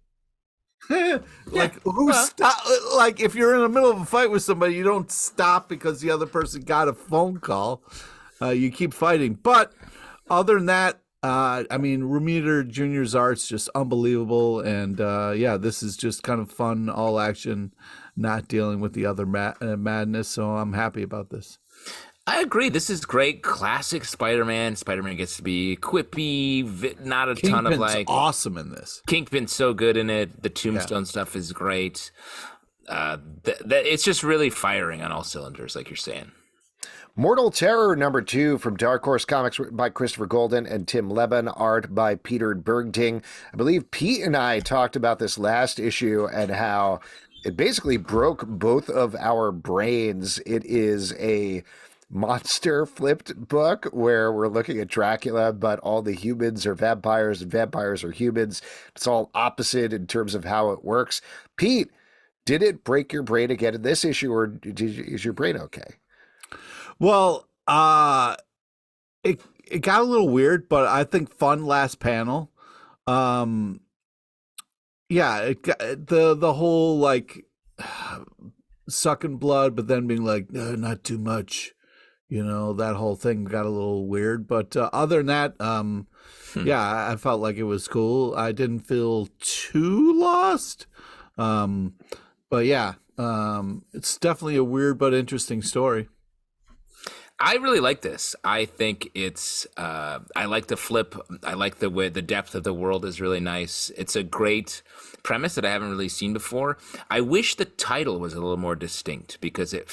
Stop? Like, if you're in the middle of a fight with somebody, you don't stop because the other person got a phone call. You keep fighting. But other than that, Romita Jr.'s art's just unbelievable, and this is just kind of fun, all action, not dealing with the other madness. So I'm happy about this. I agree. This is great, classic Spider-Man. Spider-Man gets to be quippy, not a ton of like. Awesome in this. Kingpin's so good in it. The Tombstone stuff is great. It's just really firing on all cylinders, like you're saying. Mortal Terror number 2 from Dark Horse Comics, written by Christopher Golden and Tim Leben, art by Peter Bergting. I believe Pete and I talked about this last issue and how it basically broke both of our brains. It is a monster flipped book where we're looking at Dracula, but all the humans are vampires and vampires are humans. It's all opposite in terms of how it works. Pete, did it break your brain again in this issue, or is your brain okay? Well, it got a little weird, but I think fun last panel. The whole like sucking blood, but then being like, no, not too much. That whole thing got a little weird. But other than that, I felt like it was cool. I didn't feel too lost. It's definitely a weird but interesting story. I really like this. I think it's, I like the flip. I like the way the depth of the world is really nice. It's a great premise that I haven't really seen before. I wish the title was a little more distinct because it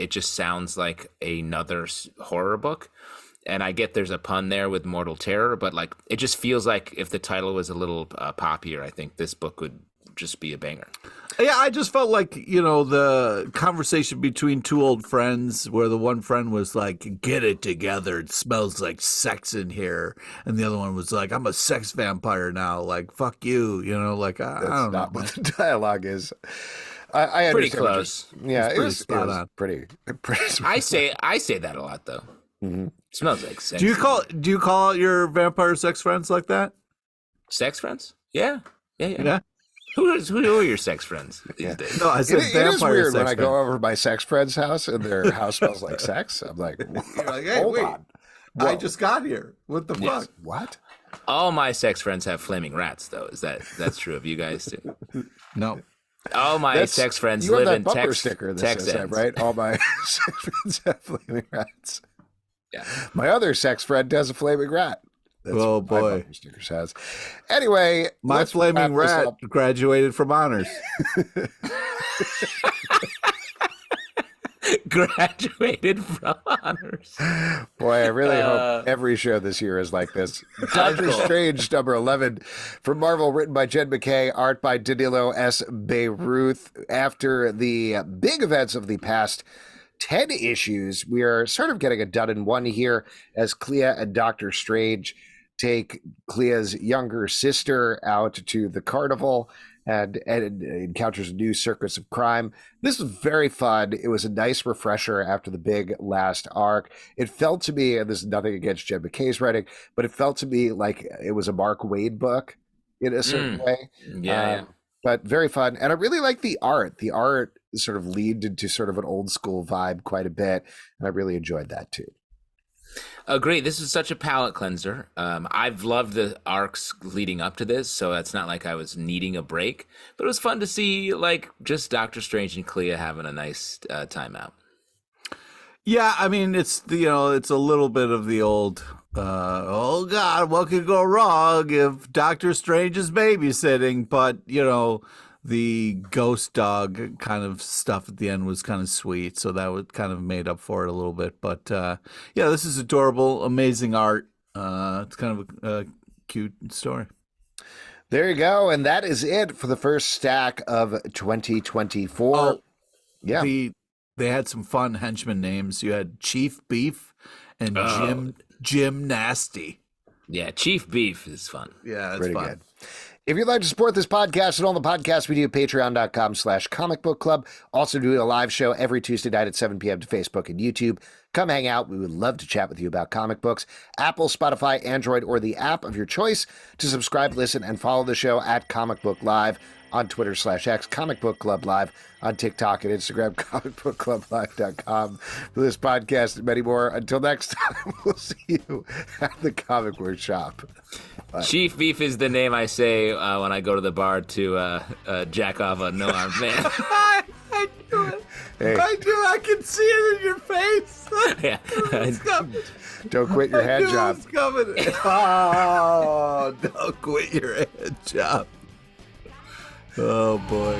just sounds like another horror book. And I get there's a pun there with Mortal Terror, but like it just feels like if the title was a little poppier, I think this book would just be a banger. Yeah, I just felt like, the conversation between two old friends where the one friend was like, get it together, it smells like sex in here. And the other one was like, I'm a sex vampire now, like, fuck you, That's I don't not know. what the dialogue is. I pretty close. It was pretty I say that a lot, though. Mm-hmm. It smells like sex. Do you call your vampire sex friends like that? Sex friends? Yeah. Who are your sex friends these days? No, I said vampire. It is weird when I friend. go over to my sex friend's house and their house smells like sex. I'm like, you're like, hey, hold wait, on. I just got here. What the fuck? What? All my sex friends have flaming rats, though. That's true of you guys too? No. All my sex friends you live have in that bumper Texas. sticker that says that, right? All my sex friends have flaming rats. Yeah. My other sex friend has a flaming rat. That's oh what boy, my bumper sticker says. Anyway, my flaming rat graduated from honors. Graduated from honors. Boy, I really hope every show this year is like this. Doctor Strange number 11 from Marvel, written by Jed MacKay, art by Danilo S. Beyruth. After the big events of the past 10 issues, we are sort of getting a done in one here as Clea and Doctor Strange take Clea's younger sister out to the carnival and encounters a new circus of crime. This was very fun. It was a nice refresher after the big last arc. It felt to me, and this is nothing against Jed MacKay's writing, but it felt to me like it was a Marc Waid book in a certain way. Yeah. But very fun. And I really like the art. The art sort of leaned into sort of an old school vibe quite a bit. And I really enjoyed that too. Great. This was such a palate cleanser. I've loved the arcs leading up to this, so it's not like I was needing a break. But it was fun to see, like, just Doctor Strange and Clea having a nice time out. Yeah, I mean, it's it's a little bit of the old, oh God, what could go wrong if Doctor Strange is babysitting? But the ghost dog kind of stuff at the end was kind of sweet, so that would kind of made up for it a little bit. But yeah, this is adorable, amazing art. It's kind of a cute story. There you go, and that is it for the first stack of 2024. Oh, yeah, they had some fun henchman names. You had Chief Beef and Jim Nasty. Yeah, Chief Beef is fun. Yeah, that's pretty fun. Good. If you'd like to support this podcast and all the podcasts we do, patreon.com/Comic Book Club. Also doing a live show every Tuesday night at 7 p.m. to Facebook and YouTube. Come hang out. We would love to chat with you about comic books. Apple, Spotify, Android, or the app of your choice to subscribe, listen, and follow the show at Comic Book Live on Twitter/X, Comic Book Club Live on TikTok and Instagram, comicbookclublive.com for this podcast and many more. Until next time, we'll see you at the Comic Workshop. Bye. Chief Beef is the name I say when I go to the bar to jack off a no-armed man. I knew it. Hey. I do. I can see it in your face. Yeah. Don't quit your head job. Oh, don't quit your head job. Oh, boy.